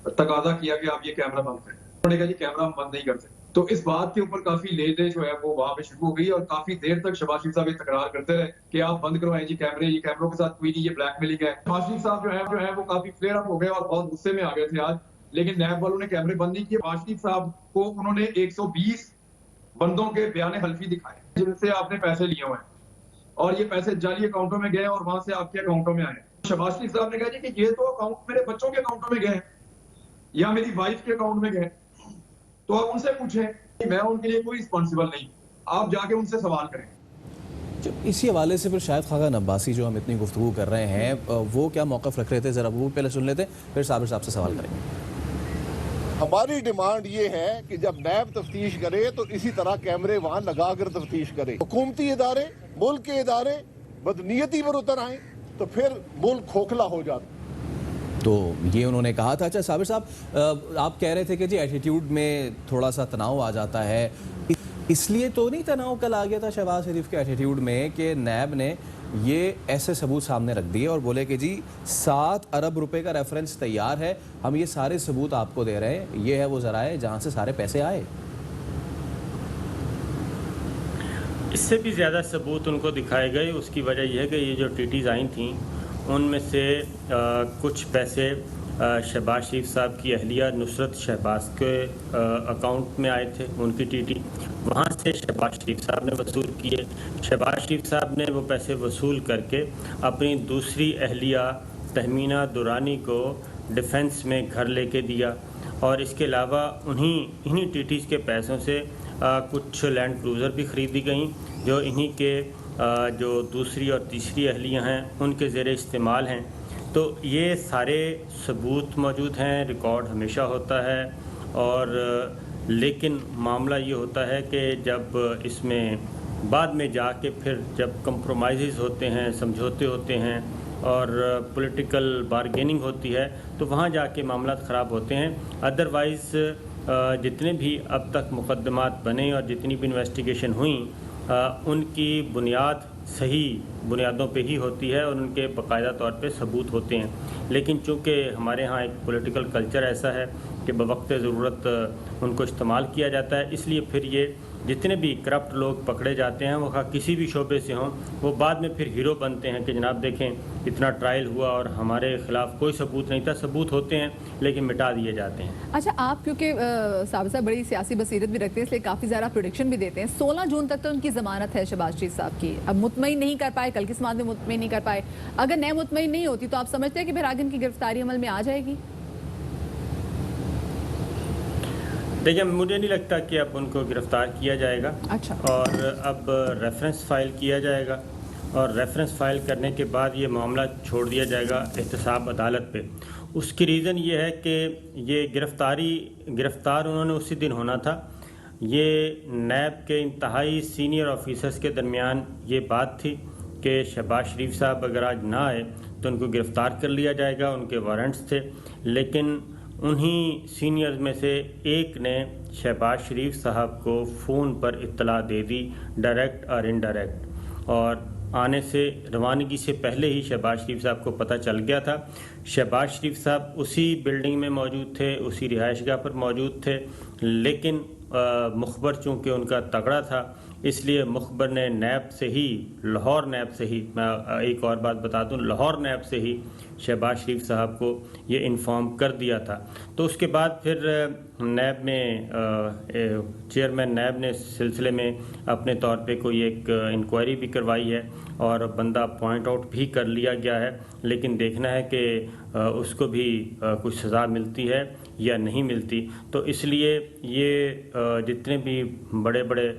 तकाजा किया कि आप ये कैमरा बंद करें। उन्होंने कहा जी कैमरा हम बंद नहीं करते। तो इस बात के ऊपर काफी लेदे जो है वो वहां पे शुरू हो गई और काफी देर तक शहबाज शरीफ साहब ये तकरार करते रहे कि आप बंद करवाएं जी कैमरे, ये कैमरों के साथ कोई नहीं, ये ब्लैकमेलिंग है। शहबाज शरीफ साहब जो है वो काफी फ्लेयर अप हो गए और बहुत गुस्से में आ गए थे आज, लेकिन नैब वालों ने कैमरे बंद नहीं किए। शहबाज शरीफ साहब को उन्होंने 120 बंदों के बयान हल्फी दिखाए जिनसे आपने पैसे लिए हुए हैं और ये पैसे जाली अकाउंटों में गए और वहां से आपके अकाउंटों में आए। शहबाज शरीफ साहब ने कहा जी कि ये तो अकाउंट मेरे बच्चों के अकाउंटों में गए या मेरी वाइफ के अकाउंट में गए, तो आप उनसे पूछें, मैं उनके लिए कोई रिस्पॉन्सिबल नहीं, आप जाके उनसे सवाल करें। इसी हवाले से फिर शाहिद खाका अब्बासी जो हम इतनी गुफ्तगू कर रहे हैं वो क्या मौक़िफ़ रख रहे थे, ज़रा वो पहले सुन लेते, फिर साबिर साहब से सवाल करेंगे। हमारी डिमांड ये है कि जब नैब तफ्तीश करे तो इसी तरह कैमरे वहाँ लगा कर तफ्तीश करे। हुकूमती इदारे, मुल्क के इदारे बदनीयती पर उतर आए तो फिर मुल्क खोखला हो जाता। तो ये उन्होंने कहा था। अच्छा साबिर साहब, आप कह रहे थे कि जी एटीट्यूड में थोड़ा सा तनाव आ जाता है, इसलिए तो नहीं तनाव कल आ गया था शहबाज शरीफ के एटीट्यूड में कि नैब ने ये ऐसे सबूत सामने रख दिए और बोले कि जी 7 अरब रुपए का रेफरेंस तैयार है, हम ये सारे सबूत आपको दे रहे हैं, ये है वो ज़राए जहाँ से सारे पैसे आए। इससे भी ज़्यादा सबूत उनको दिखाए गए। उसकी वजह यह है कि ये जो टीटीज़ आई थी उनमें से कुछ पैसे शहबाज शरीफ साहब की अहलिया नुसरत शहबाज के अकाउंट में आए थे, उनकी टीटी वहाँ से शहबाज शरीफ साहब ने वसूल किए। शहबाज शरीफ साहब ने वो पैसे वसूल करके अपनी दूसरी अहलिया तहमीना दुरानी को डिफेंस में घर लेके दिया। और इसके अलावा इन्हीं टीटीज़ के पैसों से कुछ लैंड क्रूज़र भी ख़रीदी गई जो इन्हीं के जो दूसरी और तीसरी अहलियाँ हैं उनके ज़ेर इस्तेमाल हैं। तो ये सारे सबूत मौजूद हैं, रिकॉर्ड हमेशा होता है। और लेकिन मामला ये होता है कि जब इसमें बाद में जाके फिर जब कंप्रोमाइज़ होते हैं, समझौते होते हैं और पॉलिटिकल बारगेनिंग होती है तो वहाँ जाके मामला ख़राब होते हैं। अदरवाइज़ जितने भी अब तक मुकदमात बने और जितनी भी इन्वेस्टिगेशन हुई उनकी बुनियाद सही बुनियादों पे ही होती है और उनके बाकायदा तौर पे सबूत होते हैं। लेकिन चूँकि हमारे यहाँ एक पॉलिटिकल कल्चर ऐसा है कि बवक्त ज़रूरत उनको इस्तेमाल किया जाता है, इसलिए फिर ये जितने भी करप्ट लोग पकड़े जाते हैं वो किसी भी शोबे से हों, वो बाद में फिर हीरो बनते हैं कि जनाब देखें इतना ट्रायल हुआ और हमारे ख़िलाफ़ कोई सबूत नहीं था। सबूत होते हैं लेकिन मिटा दिए जाते हैं। अच्छा, आप क्योंकि साबिर साहब बड़ी सियासी बसीरत भी रखते हैं इसलिए काफ़ी ज़्यादा प्रोडिक्शन भी देते हैं। 16 जून तक तो उनकी ज़मानत है शहबाज शरीफ साहब की। अब मुतमईन नहीं कर पाए, कल की समात में मुतमईन नहीं कर पाए, अगर नए मुतमईन नहीं होती तो आप समझते हैं कि फिर आगे इनकी गिरफ्तारी अमल में आ जाएगी? देखिए, मुझे नहीं लगता कि अब उनको गिरफ्तार किया जाएगा। अच्छा। और अब रेफरेंस फाइल किया जाएगा और रेफरेंस फाइल करने के बाद ये मामला छोड़ दिया जाएगा एहतसाब अदालत पे। उसकी रीज़न ये है कि ये गिरफ्तार उन्होंने उसी दिन होना था। ये नैब के इंतहाई सीनियर ऑफिसर्स के दरमियान ये बात थी कि शहबाज शरीफ साहब अगर आज ना आए तो उनको गिरफ़्तार कर लिया जाएगा, उनके वारंट्स थे। लेकिन उन्हीं सीनियर्स में से एक ने शहबाज शरीफ साहब को फ़ोन पर इत्तला दे दी, डायरेक्ट और इनडायरेक्ट, और आने से रवानगी से पहले ही शहबाज शरीफ साहब को पता चल गया था। शहबाज शरीफ साहब उसी बिल्डिंग में मौजूद थे, उसी रिहाइशगाह पर मौजूद थे, लेकिन मुखबर चूँकि उनका तगड़ा था इसलिए मुखबर ने नैब से ही, लाहौर नैब से ही, मैं एक और बात बता दूं, लाहौर नैब से ही शहबाज शरीफ साहब को ये इन्फॉर्म कर दिया था। तो उसके बाद फिर नैब में चेयरमैन नैब ने इस सिलसिले में अपने तौर पे कोई एक इंक्वायरी भी करवाई है और बंदा पॉइंट आउट भी कर लिया गया है, लेकिन देखना है कि उसको भी कुछ सज़ा मिलती है या नहीं मिलती। तो इसलिए ये जितने भी बड़े बड़े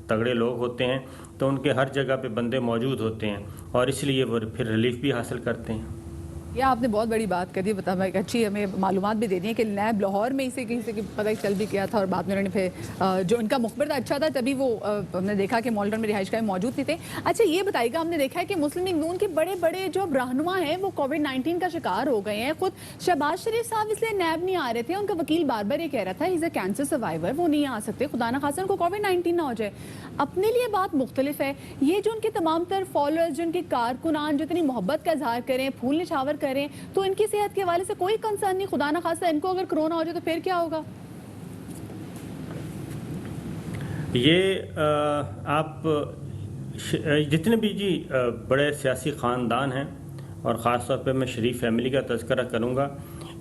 तगड़े लोग होते हैं तो उनके हर जगह पे बंदे मौजूद होते हैं और इसलिए वो फिर रिलीफ भी हासिल करते हैं। ये आपने बहुत बड़ी बात कर दी, बता मैं अच्छी हमें मालूमात भी दे दी है कि नैब लाहौर में इसे किसी से पता चल भी किया था और बाद में उन्होंने फिर जो इनका मुखबिर था अच्छा था तभी वो हमने देखा कि मॉल्टन में रिहाइशगाह में मौजूद नहीं थे। अच्छा ये बताइएगा, हमने देखा है कि मुस्लिम लीग नून के बड़े बड़े जो रहनुमा हैं वो कोविड-19 का शिकार हो गए हैं। खुद शहबाज शरीफ साहब इसलिए नैब नहीं आ रहे थे, उनका वकील बार बार ये कह रहा था इज अ कैंसर सर्वाइवर, वो नहीं आ सकते, खुदा ना खासा उनको कोविड-19 ना हो जाए। अपने लिए बात मुख्तलिफ है, ये जो उनके तमाम तर फॉलोअर्स, जो उनके कारकुनान जो इतनी मोहब्बत का इजहार करें, फूल निछावर करें, तो इनकी सेहत के हवाले से कोई कंसर्न नहीं, खुदा ना खासा इनको अगर कोरोना हो जाए तो फिर क्या होगा? ये आप जितने भी जी बड़े सियासी ख़ानदान हैं और ख़ास तौर पे मैं शरीफ फैमिली का तज़किरा करूँगा,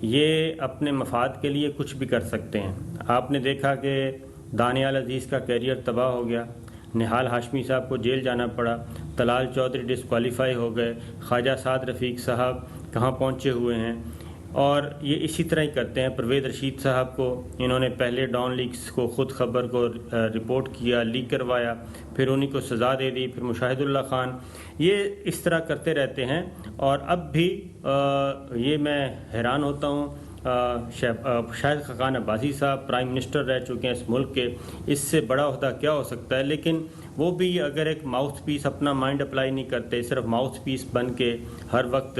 ये अपने मफाद के लिए कुछ भी कर सकते हैं। आपने देखा कि दानियाल अजीज़ का कैरियर तबाह हो गया, निहाल हाशमी साहब को जेल जाना पड़ा, तलाल चौधरी डिस्क्वालीफाई हो गए, ख्वाजा साद रफ़ीक साहब कहाँ पहुँचे हुए हैं, और ये इसी तरह ही करते हैं। परवेज़ रशीद साहब को इन्होंने पहले डॉन लीक्स को ख़ुद खबर को रिपोर्ट किया, लीक करवाया, फिर उन्हीं को सज़ा दे दी, फिर मुशाहिदुल्लाह खान, ये इस तरह करते रहते हैं। और अब भी ये मैं हैरान होता हूँ, शाहिद खाकान अब्बासी साहब प्राइम मिनिस्टर रह चुके हैं इस मुल्क के, इससे बड़ा ओहदा क्या हो सकता है। लेकिन वो भी अगर एक माउथ पीस अपना माइंड अप्लाई नहीं करते, सिर्फ माउथ पीस बन के हर वक्त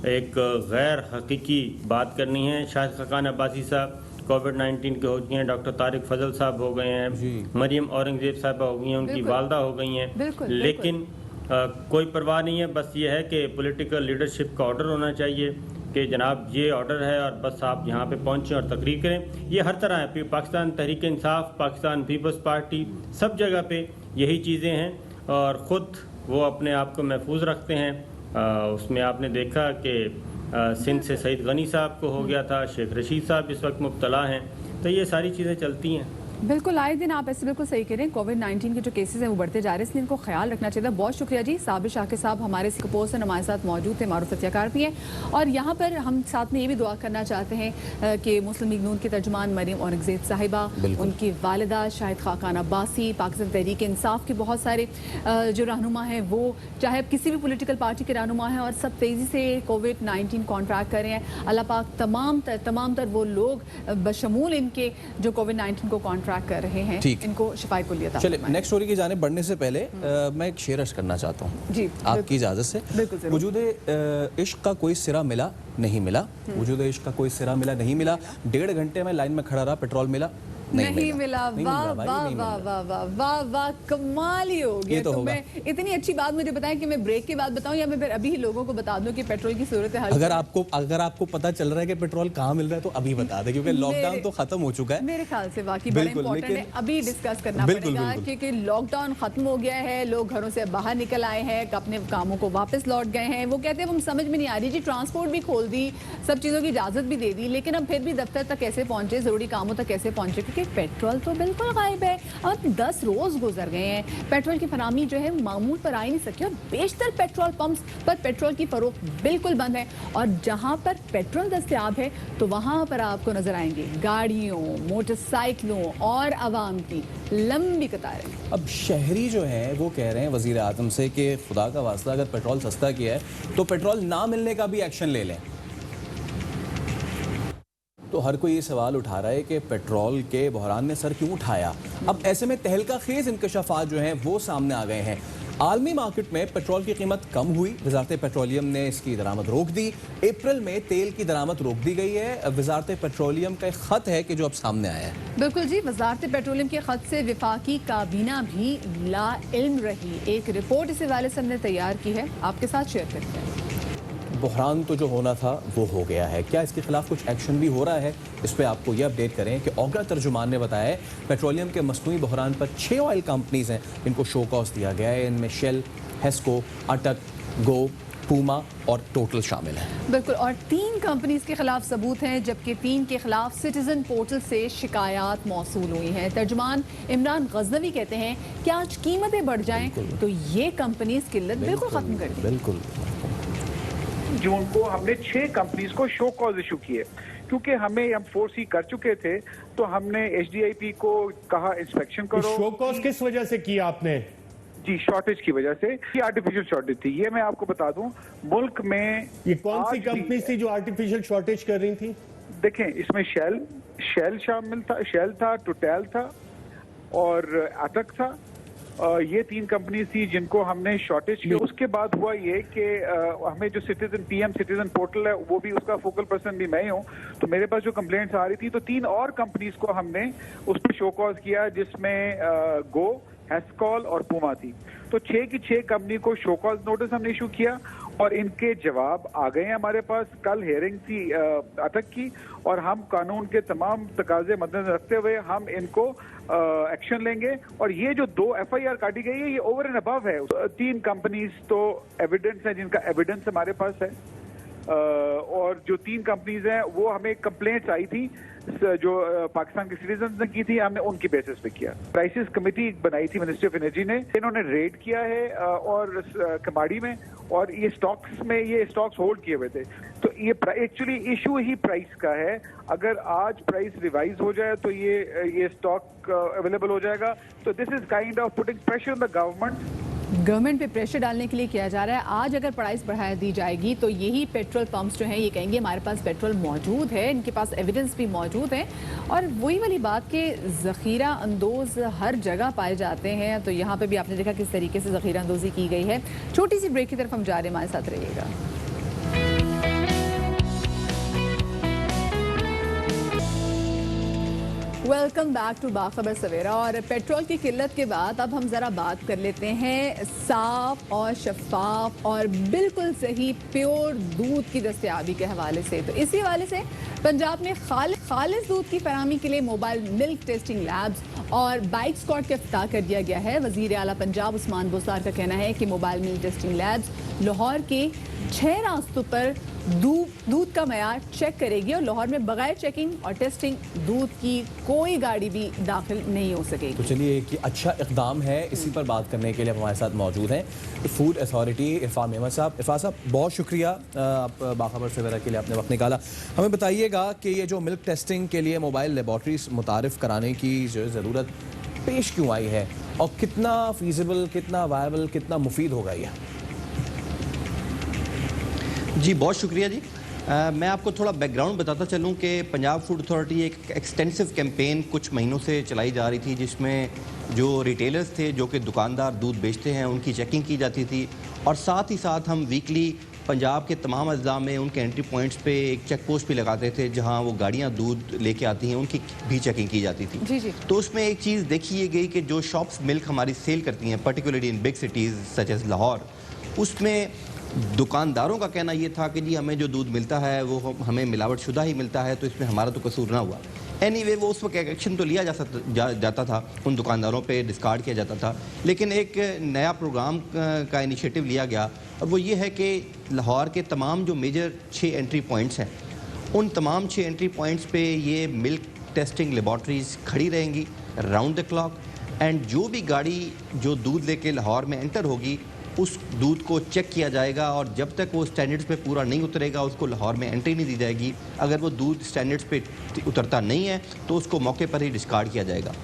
एक गैर हकीकी बात करनी है। शाहिद खाकान अब्बासी साहब कोविड-19 के हो गए हैं, डॉक्टर तारिक फजल साहब हो गए हैं, मरियम औरंगजेब साहब हो गई हैं, उनकी वालदा हो गई हैं, लेकिन कोई परवाह नहीं है। बस ये है कि पॉलिटिकल लीडरशिप का ऑर्डर होना चाहिए कि जनाब ये ऑर्डर है और बस आप यहाँ पे पहुँचें और तकरीर करें। ये हर तरह है, पाकिस्तान तहरीक इंसाफ, पाकिस्तान पीपल्स पार्टी, सब जगह पे यही चीज़ें हैं और ख़ुद वो अपने आप को महफूज रखते हैं। उसमें आपने देखा कि सिंध से सईद गनी साहब को हो गया था, शेख रशीद साहब इस वक्त मुब्तला हैं, तो ये सारी चीज़ें चलती हैं। बिल्कुल, आए दिन आप ऐसे बिल्कुल सही कह रहे हैं, कोविड-19 के जो केसेस हैं वो बढ़ते जा रहे हैं, इसलिए इनको ख्याल रखना चाहिए। बहुत शुक्रिया जी। साबिर शाकिर साहब हमारे सिंगापुर से हमारे साथ मौजूद थे, मारूफ सत्याकार भी हैं, और यहाँ पर हम साथ में ये भी दुआ करना चाहते हैं कि मुस्लिम लीग नून की तर्जुमान मरियम औरंगजेब साहिबा, उनकी वालिदा शाहिद खाकान अब्बासी, पाकिस्तान तहरीक इंसाफ के बहुत सारे जो रहनुमा हैं वो चाहे किसी भी पोलिटिकल पार्टी के रहनुमा हैं और सब तेज़ी से कोविड-19 कॉन्ट्रैक्ट कर रहे हैं। अल्लाह पाक तमाम तर वो लोग बशमूल इनके जो कोविड-19 को ट्रैक कर रहे हैं, इनको शिफाए कुल्लियत। चलिए नेक्स्ट स्टोरी की जाने बढ़ने से पहले मैं एक शेर अर्ज करना चाहता हूँ जी, आपकी इजाज़त से। वजूद इश्क का कोई सिरा मिला नहीं मिला, वजूद इश्क का कोई सिरा मिला नहीं मिला, 1.5 घंटे में लाइन में खड़ा रहा, पेट्रोल मिला नहीं मिला। वाह वाह वाह वाह वाह वाह वाह, कमाल ही हो गया। तो मैं इतनी अच्छी बात मुझे बताएं कि मैं ब्रेक के बाद बताऊं या मैं फिर अभी ही लोगों को बता दूं कि पेट्रोल की सूरत है। अगर आपको पता चल रहा है कि पेट्रोल कहाँ मिल रहा है तो अभी बता दें, क्योंकि लॉकडाउन तो खत्म हो चुका है। मेरे ख्याल से वाकई बड़ा इंपॉर्टेंट है, अभी डिस्कस करना पड़ेगा क्योंकि लॉकडाउन खत्म हो गया है, लोग घरों से बाहर निकल आए हैं, अपने कामों को वापस लौट गए हैं। वो कहते हैं हम समझ में नहीं आ रही जी, ट्रांसपोर्ट भी खोल दी, सब चीज़ों की इजाज़त भी दे दी, लेकिन अब फिर भी दफ्तर तक कैसे पहुंचे, ज़रूरी कामों तक कैसे पहुंचे, क्योंकि क्योंकि पेट्रोल तो बिल्कुल गायब है। अब 10 रोज गुजर गए हैं, पेट्रोल की फरामी जो है मामूल पर आ ही नहीं सकी और बेशतर पेट्रोल पंप्स पर पेट्रोल की फरोख्त बिल्कुल बंद है। और जहां पर पेट्रोल दस्तयाब है तो वहां पर आपको नजर आएंगे गाड़ियों, मोटरसाइकिलों और आवाम की लंबी कतारें। अब शहरी जो हैं वो कह रहे हैं वजीर आज़म से कि खुदा का वास्ता अगर पेट्रोल सस्ता किया है तो पेट्रोल ना मिलने का भी एक्शन ले लें। तो हर कोई ये सवाल उठा रहा है कि पेट्रोल के बहरान ने सर क्यों उठाया। अब ऐसे में तहलका खेज इंकशाफात जो हैं वो सामने आ गए हैं। आलमी मार्केट में पेट्रोल की कीमत कम हुई, वजारत पेट्रोलियम ने इसकी दरामद रोक दी। अप्रैल में तेल की दरामद रोक दी गई है। वजारत पेट्रोलियम का एक खत है कि जो अब सामने आया है। बिल्कुल जी, वजारत पेट्रोलियम के खत से विफाकी काबीना भी ला इल्म रही। एक रिपोर्ट इस हवाले से हमने तैयार की है, आपके साथ शेयर करते हैं। बहरान तो जो होना था वो हो गया है, क्या इसके खिलाफ कुछ एक्शन भी हो रहा है? इस पर आपको ये अपडेट करें कि ओगरा तर्जुमान ने बताया है पेट्रोलियम के मसनूई बहरान पर 6 ऑयल कंपनीज हैं, इनको शो कॉज दिया गया है। इनमें शेल, हेस्को, अटक, गो, पूमा और टोटल शामिल हैं। बिल्कुल, और 3 कंपनीज के खिलाफ सबूत हैं, जबकि 3 के खिलाफ सिटीजन पोर्टल से शिकायत मौसूल हुई हैं। तर्जुमान इमरान गजनवी कहते हैं कि आज कीमतें बढ़ जाएं तो ये कंपनीज किल्लत बिल्कुल खत्म कर दी। बिल्कुल, जून को हमने 6 कंपनीज को शो कॉज इशू किए, क्योंकि हम फोर्स कर चुके थे, तो हमने HDIP को कहा इंस्पेक्शन करो। शो कॉज किस वजह से किया आपने? जी, शॉर्टेज की वजह से। ये आर्टिफिशियल शॉर्टेज थी, ये मैं आपको बता दूं। मुल्क में ये कौन सी कंपनी थी जो आर्टिफिशियल शॉर्टेज कर रही थी? देखें, इसमें शेल शामिल था, शेल था, टोटल था और अटक था। ये 3 कंपनी थी जिनको हमने शॉर्टेज किया। उसके बाद हुआ ये कि हमें जो PM सिटीजन पोर्टल है वो भी उसका फोकल पर्सन भी मैं ही हूँ, तो मेरे पास जो कंप्लेंट्स आ रही थी तो 3 और कंपनीज को हमने उस पर शो कॉज किया, जिसमें गो, हेस्कॉल और पूमा थी। तो 6 की 6 कंपनी को शो कॉज नोटिस हमने इशू किया और इनके जवाब आ गए हैं हमारे पास। कल हियरिंग थी अटक की और हम कानून के तमाम तकाजे मद्देनजर रखते हुए हम इनको एक्शन लेंगे। और ये जो 2 FIR काटी गई है ये ओवर एंड अबव है। 3 कंपनीज तो एविडेंस है, जिनका एविडेंस हमारे पास है, और जो 3 कंपनीज हैं वो हमें कंप्लेंट्स आई थी जो पाकिस्तान के सिटीजन ने की थी, हमने उनकी बेसिस पे किया। क्राइसिस कमेटी बनाई थी मिनिस्ट्री ऑफ एनर्जी ने, इन्होंने रेड किया है और कमाड़ी में, और ये स्टॉक्स होल्ड किए हुए थे। तो ये एक्चुअली इशू ही प्राइस का है। अगर आज प्राइस रिवाइज हो जाए तो ये स्टॉक अवेलेबल हो जाएगा। तो this is kind of putting pressure on the government पे प्रेशर डालने के लिए किया जा रहा है। आज अगर प्राइस बढ़ा दी जाएगी तो यही पेट्रोल पंप्स जो हैं ये कहेंगे हमारे पास पेट्रोल मौजूद है, इनके पास एविडेंस भी मौजूद है। और वही वाली बात कि ज़ख़ीरा अंदोज़ हर जगह पाए जाते हैं, तो यहाँ पे भी आपने देखा किस तरीके से ज़ख़ीरा अंदोज़ी की गई है। छोटी सी ब्रेक की तरफ हम जा रहे हैं, हमारे साथ रहिएगा। वेलकम बैक टू बाखबर सवेरा। और पेट्रोल की किल्लत के बाद अब हम ज़रा बात कर लेते हैं साफ और शफाफ और बिल्कुल सही प्योर दूध की दस्तयाबी के हवाले से। तो इसी हवाले से पंजाब में खालिस दूध की फराहमी के लिए मोबाइल मिल्क टेस्टिंग लैब्स और बाइक स्क्वाड का इफ्तिताह कर दिया गया है। वज़ीर आला पंजाब उस्मान बुज़दार का कहना है कि mobile milk testing labs Lahore के 6 रास्तों पर दूध का मयार चेक करेगी और लाहौर में बगैर चेकिंग और टेस्टिंग दूध की कोई गाड़ी भी दाखिल नहीं हो सकेगी। तो चलिए एक अच्छा इक़दाम है, इसी पर बात करने के लिए हमारे साथ मौजूद हैं फूड अथॉरिटी इरफान मेमन साहब। इरफान साहब, बहुत शुक्रिया आप बाखबर सवेरा के लिए आपने वक्त निकाला। हमें बताइएगा कि ये जो मिल्क टेस्टिंग के लिए मोबाइल लेबॉर्ट्रीज मुतारिफ कराने की जो ज़रूरत पेश क्यों आई है और कितना फीजिबल, कितना वायबल, कितना मुफीद होगा ये? जी बहुत शुक्रिया जी। मैं आपको थोड़ा बैकग्राउंड बताता चलूं कि पंजाब फूड अथॉरिटी एक एक्सटेंसिव कैंपेन कुछ महीनों से चलाई जा रही थी, जिसमें जो रिटेलर्स थे, जो कि दुकानदार दूध बेचते हैं, उनकी चेकिंग की जाती थी। और साथ ही साथ हम वीकली पंजाब के तमाम अज़ला में उनके एंट्री पॉइंट्स पे एक चेक पोस्ट भी लगाते थे, जहां वो गाड़ियां दूध लेके आती हैं उनकी भी चेकिंग की जाती थी। जी जी। तो उसमें एक चीज़ देखी ये गई कि जो शॉप्स मिल्क हमारी सेल करती हैं, particularly in big cities such as Lahore, उसमें दुकानदारों का कहना ये था कि जी हमें जो दूध मिलता है वो हमें मिलावट शुदा ही मिलता है, तो इसमें हमारा तो कसूर ना हुआ। एनीवे वो उस वक्त एक्शन तो लिया जाता था, उन दुकानदारों पे डिस्कार्ड किया जाता था। लेकिन एक नया प्रोग्राम का इनिशिएटिव लिया गया और वो ये है कि लाहौर के तमाम जो मेजर 6 एंट्री पॉइंट्स हैं, उन तमाम 6 एंट्री पॉइंट्स पे ये मिल्क टेस्टिंग लेबॉर्ट्रीज खड़ी रहेंगी राउंड द क्लॉक, एंड जो भी गाड़ी जो दूध लेके लाहौर में एंटर होगी उस दूध को चेक किया जाएगा, और जब तक वो स्टैंडर्ड्स पे पूरा नहीं उतरेगा उसको लाहौर में एंट्री नहीं दी जाएगी। अगर वो दूध स्टैंडर्ड्स पे उतरता नहीं है तो उसको मौके पर ही डिस्कार्ड किया जाएगा।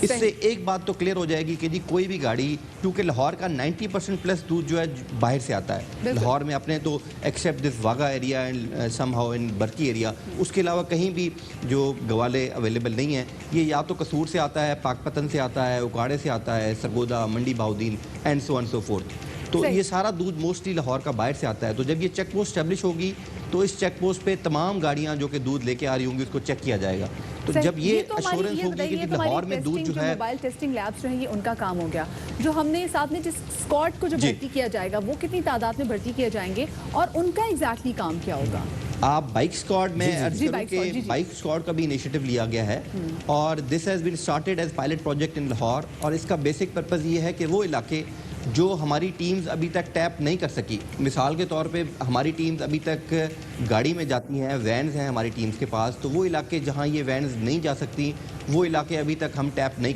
इससे एक बात तो क्लियर हो जाएगी कि जी कोई भी गाड़ी, क्योंकि लाहौर का 90% प्लस दूध जो है बाहर से आता है लाहौर में अपने, तो except this Wagha area and somehow in Barki area, उसके अलावा कहीं भी जो गवाले अवेलेबल नहीं है। ये या तो कसूर से आता है, पाकपतन से आता है, उकाड़े से आता है, सरगोदा, मंडी बाउद्दीन एंड सो फोर्थ। तो ये सारा दूध मोस्टली लाहौर का बाहर से आता है। तो जब ये चेक पोस्ट स्टैब्लिश होगी तो इस चेक पोस्ट पे तमाम गाड़ियां जो कि दूध लेके आ रही होंगी उसको चेक किया जाएगा। तो जब ये एश्योरेंस होगी कि लाहौर में दूध जो है, मोबाइल टेस्टिंग लैब्स रहेंगी उनका काम हो गया। जो हमने साथ में जिस स्क्वाड को जो भर्ती किया जाएगा वो कितनी तादाद में भर्ती किए जाएंगे और उनका एग्जैक्टली काम क्या होगा? आप बाइक स्क्वाड में बाइक स्क्वाड का भी इनिशिएटिव लिया गया है और this has been started as pilot project in Lahore, और इसका बेसिक पर्पस ये है कि वो इलाके जो हमारी टीम्स अभी तक टैप नहीं कर सकी, मिसाल के तौर पे हमारी टीम्स अभी तक गाड़ी में जाती हैं, वैन्स हैं हमारी टीम्स के पास, तो वो इलाके जहां ये वैन्स नहीं जा सकती वो इलाके अभी तक हम टैप नहीं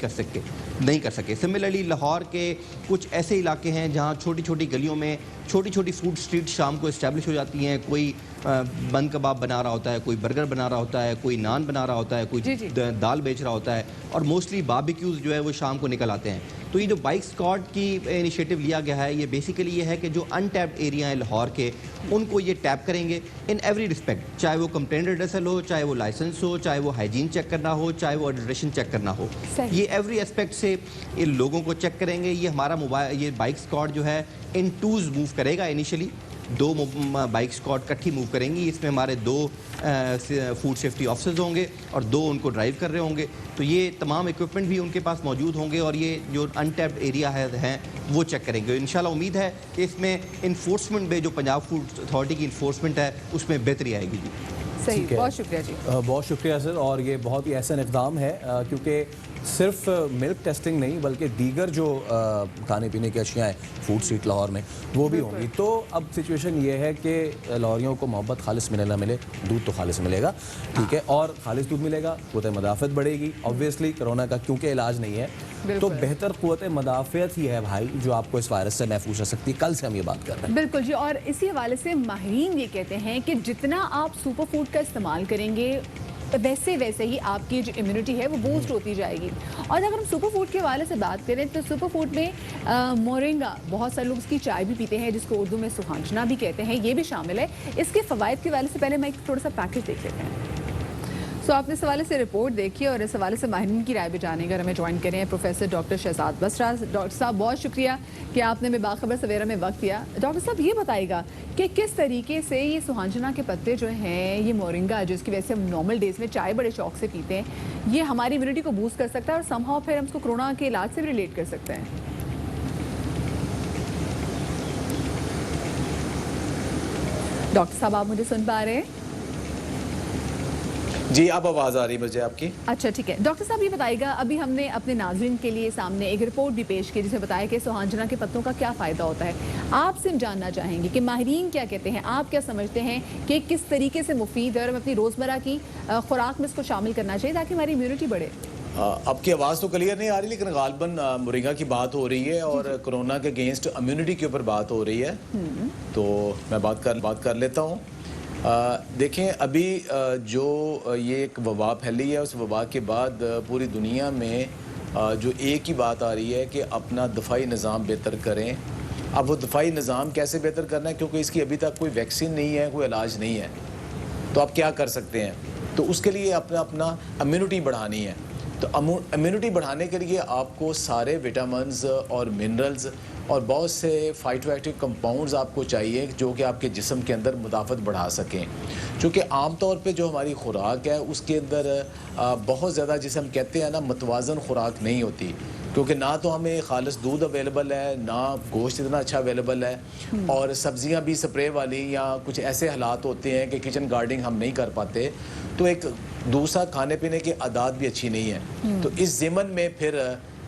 कर सके। सिमिलरली लाहौर के कुछ ऐसे इलाके हैं जहां छोटी छोटी गलियों में छोटी छोटी फूड स्ट्रीट शाम को इस्टेब्लिश हो जाती हैं। कोई बन कबाब बना रहा होता है, कोई बर्गर बना रहा होता है, कोई नान बना रहा होता है, कोई दाल बेच रहा होता है, और मोस्टली बारबेक्यूज जो है वो शाम को निकल आते हैं। तो ये जो बाइक स्क्वाड की इनिशिएटिव लिया गया है, ये बेसिकली ये है कि जो अनटैप्ड एरिया है लाहौर के उनको ये टैप करेंगे इन एवरी रिस्पेक्ट, चाहे वो कंप्लेंट एड्रेसल हो, चाहे वो लाइसेंस हो, चाहे वो हाइजीन चेक करना हो, चाहे वो एडल्ट्रेशन चेक करना हो। ये एवरी एस्पेक्ट से इन लोगों को चेक करेंगे। ये हमारा ये बाइक स्क्वाड जो है इन टूज मूव करेगा। इनिशियली 2 बाइक स्क्वाड इकट्ठी मूव करेंगी। इसमें हमारे 2 फूड सेफ्टी ऑफिसर्स होंगे और 2 उनको ड्राइव कर रहे होंगे। तो ये तमाम इक्विपमेंट भी उनके पास मौजूद होंगे और ये जो अनटैप्ड एरिया है वो चेक करेंगे। इंशाल्लाह उम्मीद है कि इसमें इन्फोर्समेंट में जो पंजाब फूड अथॉरिटी की इन्फोर्समेंट है उसमें बेहतरी आएगी जी। सही, बहुत शुक्रिया जी। बहुत शुक्रिया सर। और ये बहुत ही ऐसा इक़दाम है क्योंकि सिर्फ मिल्क टेस्टिंग नहीं बल्कि दीगर जो खाने पीने की अशियाँ हैं फूड स्ट्रीट लाहौर में वो भी होंगी। तो अब सिचुएशन ये है कि लाहौरियों को मोहब्बत खालिस मिले ना मिले, दूध तो खालिस मिलेगा, ठीक है, और खालिस दूध मिलेगा, क़ुव्वत मदाफ़त बढ़ेगी। ऑब्वियसली कोरोना का क्योंकि इलाज नहीं है तो बेहतर क़ुव्वत मदाफ़त ही है भाई जो आपको इस वायरस से महफूज रख सकती है। कल से हम ये बात कर रहे हैं। बिल्कुल जी। और इसी हवाले से माहिरीन ये कहते हैं कि जितना आप सुपर फूड का इस्तेमाल करेंगे वैसे वैसे ही आपकी जो इम्यूनिटी है वो बूस्ट होती जाएगी। और अगर हम सुपर फूड के हवाले से बात करें तो सुपर फूड में मोरिंगा, बहुत सारे लोग इसकी चाय भी पीते हैं जिसको उर्दू में सुहांजना भी कहते हैं, ये भी शामिल है। इसके फ़वाइद के हवाले से पहले मैं एक थोड़ा सा पैकेज देख लेते हैं। तो आपने इस हवाले से रिपोर्ट देखी और इस हवाले से माहिरीन की राय भी जानेंगे। हमें ज्वाइन करें professor doctor Shahzad Basra. Doctor साहब बहुत शुक्रिया कि आपने हमें बाखबर सवेरा में वक्त दिया। डॉक्टर साहब ये बताइएगा कि किस तरीके से ये सुहांजना के पत्ते जो हैं, ये मोरिंगा जिसकी वजह से हम नॉर्मल डेज में चाय बड़े शौक से पीते हैं, ये हमारी इम्यूनिटी को बूस्ट कर सकता है और समहाउ फिर हम उसको कोरोना के इलाज से भी रिलेट कर सकते हैं। डॉक्टर साहब आप मुझे सुन पा रहे हैं? जी, अब आवाज़ आ रही मुझे आपकी। अच्छा ठीक है। डॉक्टर साहब ये बताइएगा, अभी हमने अपने नाज़रीन के लिए सामने एक रिपोर्ट भी पेश की जिसमें बताया कि सुहांजना के पत्तों का क्या फ़ायदा होता है। आपसे हम जानना चाहेंगे कि माहिरीन क्या कहते हैं, आप क्या समझते हैं कि किस तरीके से मुफीद है और हमें अपनी रोज़मर्रा की खुराक में इसको शामिल करना चाहिए ताकि हमारी इम्यूनिटी बढ़े। आपकी आवाज़ तो क्लियर नहीं आ रही लेकिन गालबन मोरिंगा की बात हो रही है और कोरोना के अगेंस्ट इम्यूनिटी के ऊपर बात हो रही है। तो मैं बात कर लेता हूँ। देखें, अभी जो ये एक वबा फैली है उस वबा के बाद पूरी दुनिया में जो एक ही बात आ रही है कि अपना दफ़ाई निज़ाम बेहतर करें। अब वो दफ़ाई निज़ाम कैसे बेहतर करना है, क्योंकि इसकी अभी तक कोई वैक्सीन नहीं है, कोई इलाज नहीं है, तो आप क्या कर सकते हैं? तो उसके लिए अपना इम्यूनिटी बढ़ानी है। तो इम्यूनिटी बढ़ाने के लिए आपको सारे विटामिन्स और मिनरल्स और बहुत से फाइटोएक्टिव कंपाउंड्स आपको चाहिए जो कि आपके जिस्म के अंदर मुदाफ़त बढ़ा सकें। क्योंकि आम तौर पे जो हमारी खुराक है उसके अंदर बहुत ज़्यादा, जिसे हम कहते हैं ना, मतवाज़न खुराक नहीं होती, क्योंकि ना तो हमें खालिस दूध अवेलेबल है, ना गोश्त इतना अच्छा अवेलेबल है, और सब्ज़ियाँ भी स्प्रे वाली या कुछ ऐसे हालात होते हैं कि किचन गार्डनिंग हम नहीं कर पाते। तो एक दूसरा खाने पीने की आदत भी अच्छी नहीं है। तो इस ज़िमन में फिर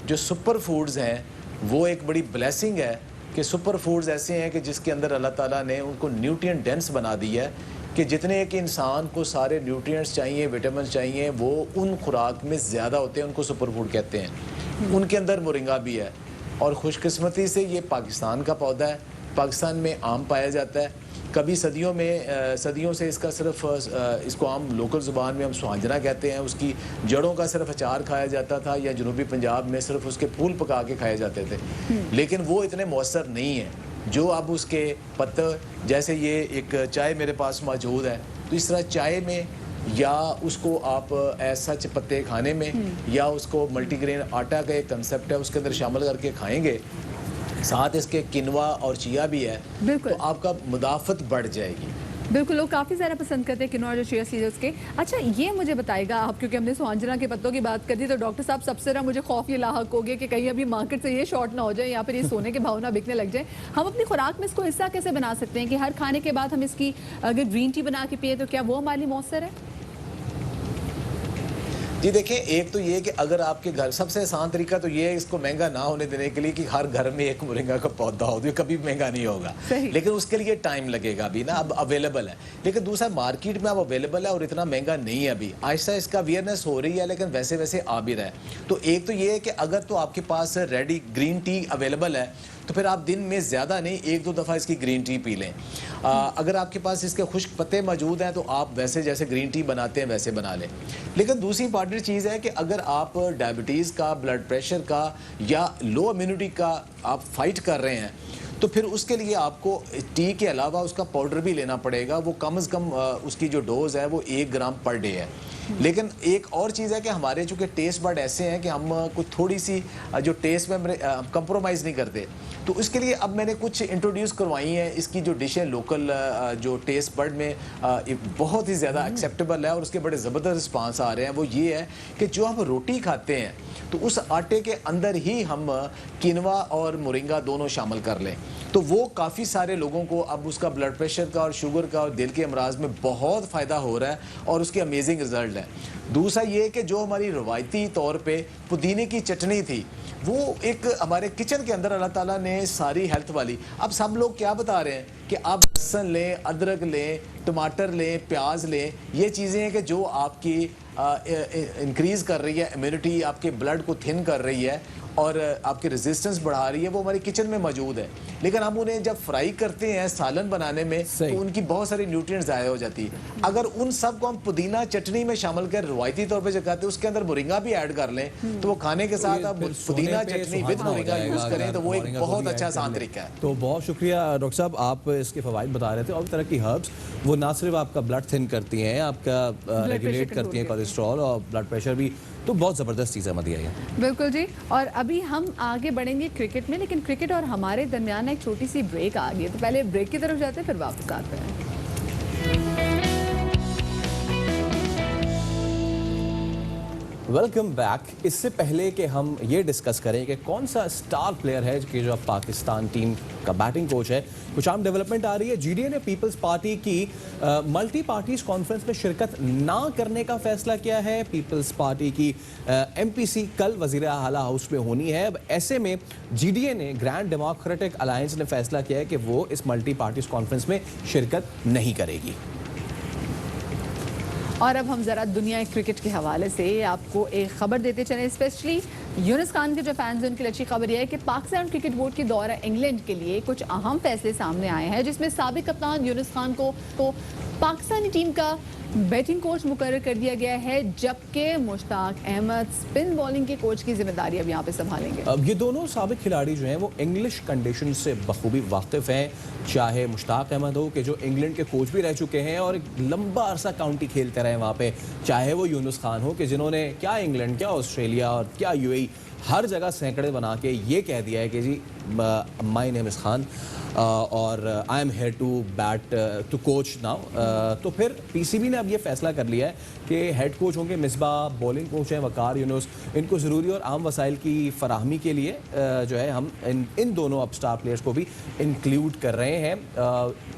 जो सुपर फूड्स हैं वो एक बड़ी ब्लेसिंग है कि सुपर फूड्स ऐसे हैं कि जिसके अंदर अल्लाह ताला ने उनको न्यूट्रिएंट डेंस बना दिया है कि जितने एक इंसान को सारे न्यूट्रिएंट्स चाहिए, विटामिन चाहिए, वो उन खुराक में ज़्यादा होते हैं, उनको सुपर फूड कहते हैं। उनके अंदर मोरिंगा भी है और खुशकिस्मती से ये पाकिस्तान का पौधा है, पाकिस्तान में आम पाया जाता है। कभी सदियों से इसका सिर्फ इसको आम लोकल ज़ुबान में हम सुहांजना कहते हैं, उसकी जड़ों का सिर्फ अचार खाया जाता था या जनूबी पंजाब में सिर्फ उसके फूल पका के खाए जाते थे, लेकिन वो इतने मौसर नहीं है जो अब उसके पत्ते, जैसे ये एक चाय मेरे पास मौजूद है, तो इस तरह चाय में या उसको आप ऐसा पत्ते खाने में या उसको मल्टीग्रेन आटा का एक कंसेप्ट है उसके अंदर शामिल करके खाएंगे, साथ इसके किनवा और चिया भी है, तो आपका मुदाफ़त बढ़ जाएगी। बिल्कुल, लोग काफ़ी ज़्यादा पसंद करते हैं किनोआ और जो चिया सीड्स के। अच्छा, ये मुझे बताएगा आप, क्योंकि हमने सुहांजना के पत्तों की बात कर दी, तो डॉक्टर साहब सबसे ज़रा मुझे खौफ ये लाहक हो गया कि कहीं अभी मार्केट से ये शॉर्ट ना हो जाए या फिर ये सोने के भाव ना बिकने लग जाए। हम अपनी खुराक में इसको हिस्सा कैसे बना सकते हैं कि हर खाने के बाद हम इसकी अगर ग्रीन टी बना के पिए तो क्या वो हमारे लिए मौसर है? जी देखें, एक तो ये कि अगर आपके घर, सबसे आसान तरीका तो ये है इसको महंगा ना होने देने के लिए कि हर घर में एक मोरिंगा का पौधा हो, तो कभी महंगा नहीं होगा, लेकिन उसके लिए टाइम लगेगा अभी ना, अब अवेलेबल है। लेकिन दूसरा, मार्केट में अब अवेलेबल है और इतना महंगा नहीं है अभी, आहिस्ता इसका अवेयरनेस हो रही है, लेकिन वैसे वैसे आ भी रहा है। तो एक तो ये है कि अगर तो आपके पास रेडी ग्रीन टी अवेलेबल है तो फिर आप दिन में ज़्यादा नहीं, 1-2 दफ़ा इसकी ग्रीन टी पी लें। अगर आपके पास इसके खुश्क पत्ते मौजूद हैं तो आप वैसे जैसे ग्रीन टी बनाते हैं वैसे बना लें। लेकिन दूसरी इंपॉर्टेंट चीज़ है कि अगर आप डायबिटीज़ का, ब्लड प्रेशर का या लो इम्यूनिटी का आप फाइट कर रहे हैं तो फिर उसके लिए आपको टी के अलावा उसका पाउडर भी लेना पड़ेगा। वो कम से कम उसकी जो डोज है वो 1 ग्राम पर डे है। लेकिन एक और चीज़ है कि हमारे चूँकि टेस्ट बड ऐसे हैं कि हम कुछ थोड़ी सी जो टेस्ट में कंप्रोमाइज़ नहीं करते, तो इसके लिए अब मैंने कुछ इंट्रोड्यूस करवाई हैं। इसकी जो डिश है लोकल, जो टेस्ट बड में बहुत ही ज़्यादा एक्सेप्टेबल है और उसके बड़े ज़बरदस्त रिस्पांस आ रहे हैं, वो ये है कि जो हम रोटी खाते हैं तो उस आटे के अंदर ही हम किनवा और मोरिंगा दोनों शामिल कर लें, तो वो काफ़ी सारे लोगों को अब उसका ब्लड प्रेशर का और शुगर का और दिल के अमराज में बहुत फ़ायदा हो रहा है और उसकी अमेजिंग रिजल्ट है। दूसरा ये कि जो हमारी रवायती तौर पे पुदीने की चटनी थी, वो एक हमारे किचन के अंदर अल्लाह ताला ने सारी हेल्थ वाली, अब सब लोग क्या बता रहे हैं कि आप लहसुन लें, अदरक लें, टमाटर लें, प्याज लें, ये चीज़ें हैं कि जो आपकी इंक्रीज़ कर रही है इम्यूनिटी, आपके ब्लड को थिन कर रही है और आपकी रेजिस्टेंस बढ़ा रही है, वो हमारी किचन में मौजूद है। लेकिन हम उन्हें जब फ्राई करते हैं सालन बनाने में तो उनकी बहुत सारी न्यूट्रिएंट्स ज़ाया हो जाती है। अगर उन सब को हम पुदीना चटनी में शामिल कर रवायती तौर पे जगाते हैं, उसके अंदर मोरिंगा भी ऐड कर लें तो वो खाने के साथ आप पुदीना चटनी विद मोरिंगा यूज़ करें तो वो एक बहुत अच्छा आसान तरीका है। तो बहुत शुक्रिया डॉक्टर साहब, आप इसके फ़वाइद बता रहे थे। और तरह की हर्ब्स वो ना सिर्फ आपका ब्लड थिन करती हैं, आपका रेगुलेट करती हैं कोलेस्ट्रॉल और ब्लड प्रेशर भी, तो बहुत ज़बरदस्त चीज़ है मदिया ये। बिल्कुल जी। और अभी हम आगे बढ़ेंगे क्रिकेट में, लेकिन क्रिकेट और हमारे दरमियान एक छोटी सी ब्रेक आ गई है, तो पहले ब्रेक की तरफ जाते हैं फिर वापस आते हैं। Welcome back. इससे पहले कि हम ये डिस्कस करें कि कौन सा स्टार प्लेयर है कि जो पाकिस्तान टीम का बैटिंग कोच है, कुछ आम डेवलपमेंट आ रही है। जीडीए ने पीपल्स पार्टी की मल्टी पार्टीज कॉन्फ्रेंस में शिरकत ना करने का फैसला किया है। पीपल्स पार्टी की एमपीसी कल वज़ीर आला हाउस में होनी है। अब ऐसे में जीडीए ने, ग्रैंड डेमोक्रेटिक अलायंस ने फैसला किया है कि वो इस मल्टी पार्टीज कॉन्फ्रेंस में शिरकत नहीं करेगी। और अब हम ज़रा दुनिया क्रिकेट के हवाले से आपको एक खबर देते चलें। स्पेशली यूनुस खान के जो फैंस हैं उनकी अच्छी खबर यह है कि पाकिस्तान क्रिकेट बोर्ड के दौरा इंग्लैंड के लिए कुछ अहम फैसले सामने आए हैं, जिसमें साबिक कप्तान यूनुस खान को तो पाकिस्तानी टीम का बैटिंग कोच मुकर्रर कर दिया गया है, जबकि मुश्ताक अहमद स्पिन बॉलिंग के कोच की जिम्मेदारी अब यहाँ पे संभालेंगे। अब ये दोनों साबिक खिलाड़ी जो हैं वो इंग्लिश कंडीशन से बखूबी वाकिफ़ हैं, चाहे मुश्ताक अहमद हो कि जो इंग्लैंड के कोच भी रह चुके हैं और एक लंबा अरसा काउंटी खेलते रहे वहाँ पे, चाहे वो यूनुस खान हो कि जिन्होंने क्या इंग्लैंड, क्या ऑस्ट्रेलिया और क्या यूएई हर जगह सैकड़े बना के ये कह दिया है कि जी माय नेम इज़ खान और I am here to bat to coach now. तो फिर पीसीबी ने अब ये फैसला कर लिया है कि हेड कोच होंगे मिसबाह, बॉलिंग कोच हैं वकार यूनुस। इनको ज़रूरी और आम वसाइल की फराहमी के लिए जो है हम इन दोनों अब स्टार प्लेयर्स को भी इंक्लूड कर रहे हैं।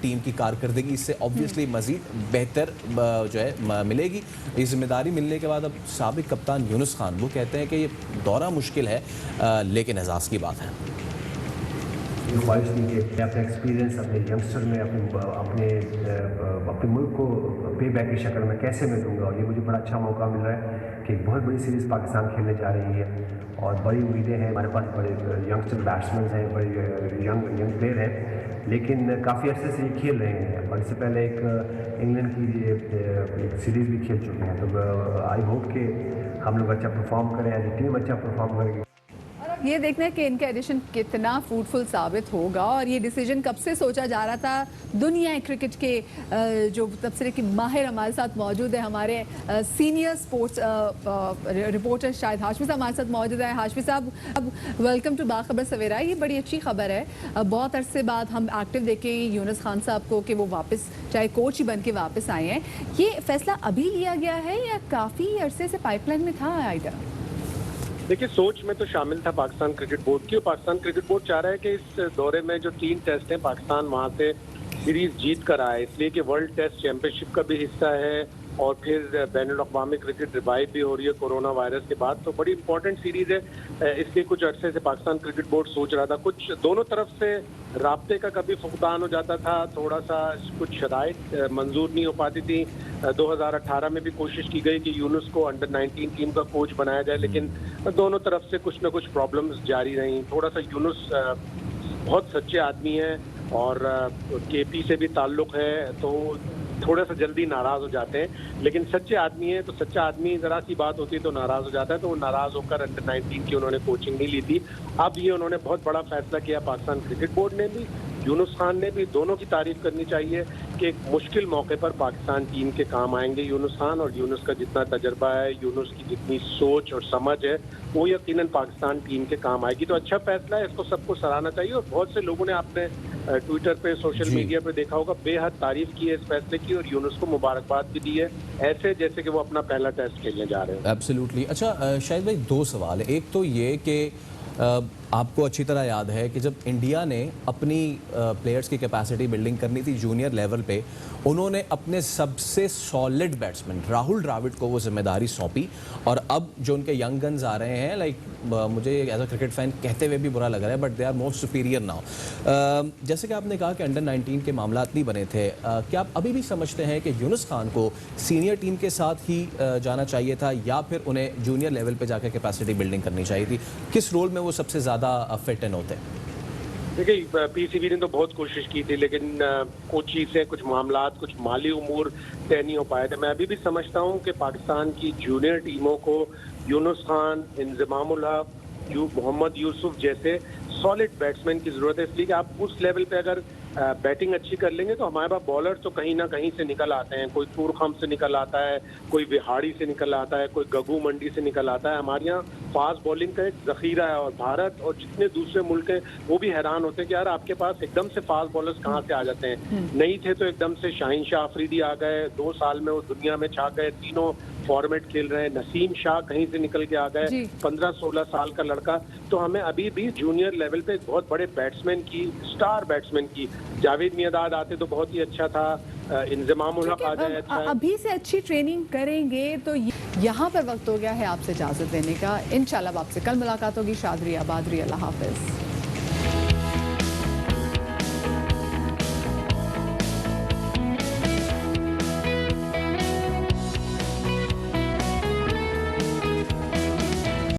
टीम की कारकर्दगी इससे ऑब्वियसली मज़ीद बेहतर जो है मिलेगी। ये जिम्मेदारी मिलने के बाद अब साबिक कप्तान यूनुस खान वो कहते हैं कि ये दौरा मुश्किल है लेकिन एजाज़ की बात है। ख्वाहिश थी कि अपना एक्सपीरियंस अपने यंगस्टर में अपने मुल्क को पे बैक की शक्ल में कैसे मैं दूंगा, और ये मुझे बड़ा अच्छा मौका मिल रहा है कि एक बहुत बड़ी सीरीज़ पाकिस्तान खेलने जा रही है और बड़ी उम्मीदें हैं। हमारे पास बड़े यंगस्टर बैट्समैन हैं, बड़े यंग प्लेयर हैं, लेकिन काफ़ी अर्से से ये खेल रहे हैं और इससे पहले एक इंग्लैंड की एक सीरीज़ भी खेल चुके हैं। तो आई होप कि हम लोग अच्छा परफॉर्म करें, एज ए टीम अच्छा परफॉर्म करेंगे। ये देखना है कि इनका एडिशन कितना फ्रूटफुल साबित होगा। और ये डिसीजन कब से सोचा जा रहा था। दुनिया क्रिकेट के जो तबसरे की माहिर हमारे साथ मौजूद है, हमारे सीनियर स्पोर्ट्स रिपोर्टर शायद हाशमी साहब हमारे साथ मौजूद है। हाशमी साहब, अब वेलकम टू बाखबर सवेरा। ये बड़ी अच्छी खबर है, बहुत अरसे बाद हम एक्टिव देखें यूनुस खान साहब को कि वो वापस चाहे कोच ही बन के वापस आए हैं। ये फैसला अभी लिया गया है या काफ़ी अरसे से पाइपलाइन में था आइडा? देखिए, सोच में तो शामिल था पाकिस्तान क्रिकेट बोर्ड की, और पाकिस्तान क्रिकेट बोर्ड चाह रहा है कि इस दौरे में जो 3 टेस्ट हैं पाकिस्तान वहां से सीरीज जीत कर आए, इसलिए कि वर्ल्ड टेस्ट चैंपियनशिप का भी हिस्सा है और फिर बैनुल-अक़वामी क्रिकेट रिवाइव भी हो रही है कोरोना वायरस के बाद, तो बड़ी इंपॉर्टेंट सीरीज है। इसलिए कुछ अरसे से पाकिस्तान क्रिकेट बोर्ड सोच रहा था। कुछ दोनों तरफ से राब्ते का कभी फुकदान हो जाता था, थोड़ा सा कुछ शराइत मंजूर नहीं हो पाती थी। 2018 में भी कोशिश की गई कि यूनुस को अंडर 19 टीम का कोच बनाया जाए, लेकिन दोनों तरफ से कुछ न कुछ प्रॉब्लम्स जारी रही। थोड़ा सा यूनुस बहुत सच्चे आदमी है और केपी से भी ताल्लुक है, तो थोड़ा सा जल्दी नाराज हो जाते हैं, लेकिन सच्चे आदमी है तो सच्चा आदमी जरा सी बात होती है तो नाराज हो जाता है। तो वो नाराज होकर अंडर 19 की उन्होंने कोचिंग नहीं ली थी। अब ये उन्होंने बहुत बड़ा फैसला किया, पाकिस्तान क्रिकेट बोर्ड ने भी, यूनुस खान ने भी। दोनों की तारीफ करनी चाहिए कि एक मुश्किल मौके पर पाकिस्तान टीम के काम आएंगे यूनुस खान, और यूनुस का जितना तजर्बा है, यूनुस की जितनी सोच और समझ है, वो यकीनन पाकिस्तान टीम के काम आएगी। तो अच्छा फैसला है, इसको सबको सराहना चाहिए। और बहुत से लोगों ने आपने ट्विटर पे, सोशल मीडिया पे देखा होगा, बेहद तारीफ की है इस फैसले की, और यूनुस को मुबारकबाद भी दी है, ऐसे जैसे कि वो अपना पहला टेस्ट खेलने जा रहे हैं। एब्सोल्युटली। अच्छा शाहिद भाई, 2 सवाल है। एक तो ये कि आपको अच्छी तरह याद है कि जब इंडिया ने अपनी प्लेयर्स की कैपेसिटी बिल्डिंग करनी थी जूनियर लेवल पे, उन्होंने अपने सबसे सॉलिड बैट्समैन राहुल द्रविड़ को वो जिम्मेदारी सौंपी, और अब जो उनके यंग गन्स आ रहे हैं, लाइक मुझे एज अ क्रिकेट फैन कहते हुए भी बुरा लग रहा है, but they are more superior now. जैसे कि आपने कहा कि अंडर 19 के मामला नहीं बने थे, क्या आप अभी भी समझते हैं कि यूनुस खान को सीनियर टीम के साथ ही जाना चाहिए था, या फिर उन्हें जूनियर लेवल पर जाकर कैपेसिटी बिल्डिंग करनी चाहिए थी? किस रोल में वो सबसे ज़्यादा फिट इन होते हैं? देखिए, पीसीबी ने तो बहुत कोशिश की थी, लेकिन कोची से कुछ मामलात, कुछ माली उमूर तय नहीं हो पाए थे। मैं अभी भी समझता हूं कि पाकिस्तान की जूनियर टीमों को यूनुस खान, इंजमामुल हक, मोहम्मद यूसुफ जैसे सॉलिड बैट्समैन की जरूरत है, इसलिए कि आप उस लेवल पे अगर बैटिंग अच्छी कर लेंगे तो हमारे पास बॉलर तो कहीं ना कहीं से निकल आते हैं। कोई तुरखम से निकल आता है, कोई विहाड़ी से निकल आता है, कोई गगू मंडी से निकल आता है। हमारे यहाँ फास्ट बॉलिंग का एक जखीरा है, और भारत और जितने दूसरे मुल्क हैं वो भी हैरान होते हैं कि यार आपके पास एकदम से फास्ट बॉलर्स कहाँ से आ जाते हैं। नहीं थे तो एकदम से शाहीन शाह अफरीदी आ गए, 2 साल में वो दुनिया में छा गए, तीनों फॉर्मेट खेल रहे हैं। नसीम शाह कहीं से निकल के आ गए, 15-16 साल का लड़का। तो हमें अभी भी जूनियर लेवल पे बहुत बड़े बैट्समैन की, स्टार बैट्समैन की, जावेद मियांदाद आते तो बहुत ही अच्छा था, इंजमामुल हक आ जाए अच्छा है। अभी से अच्छी ट्रेनिंग करेंगे तो यहाँ पर वक्त हो गया है आपसे इजाजत देने का। इंशाल्लाह आपसे कल मुलाकात होगी। शादरी आबादरी, अल्लाह हाफिज।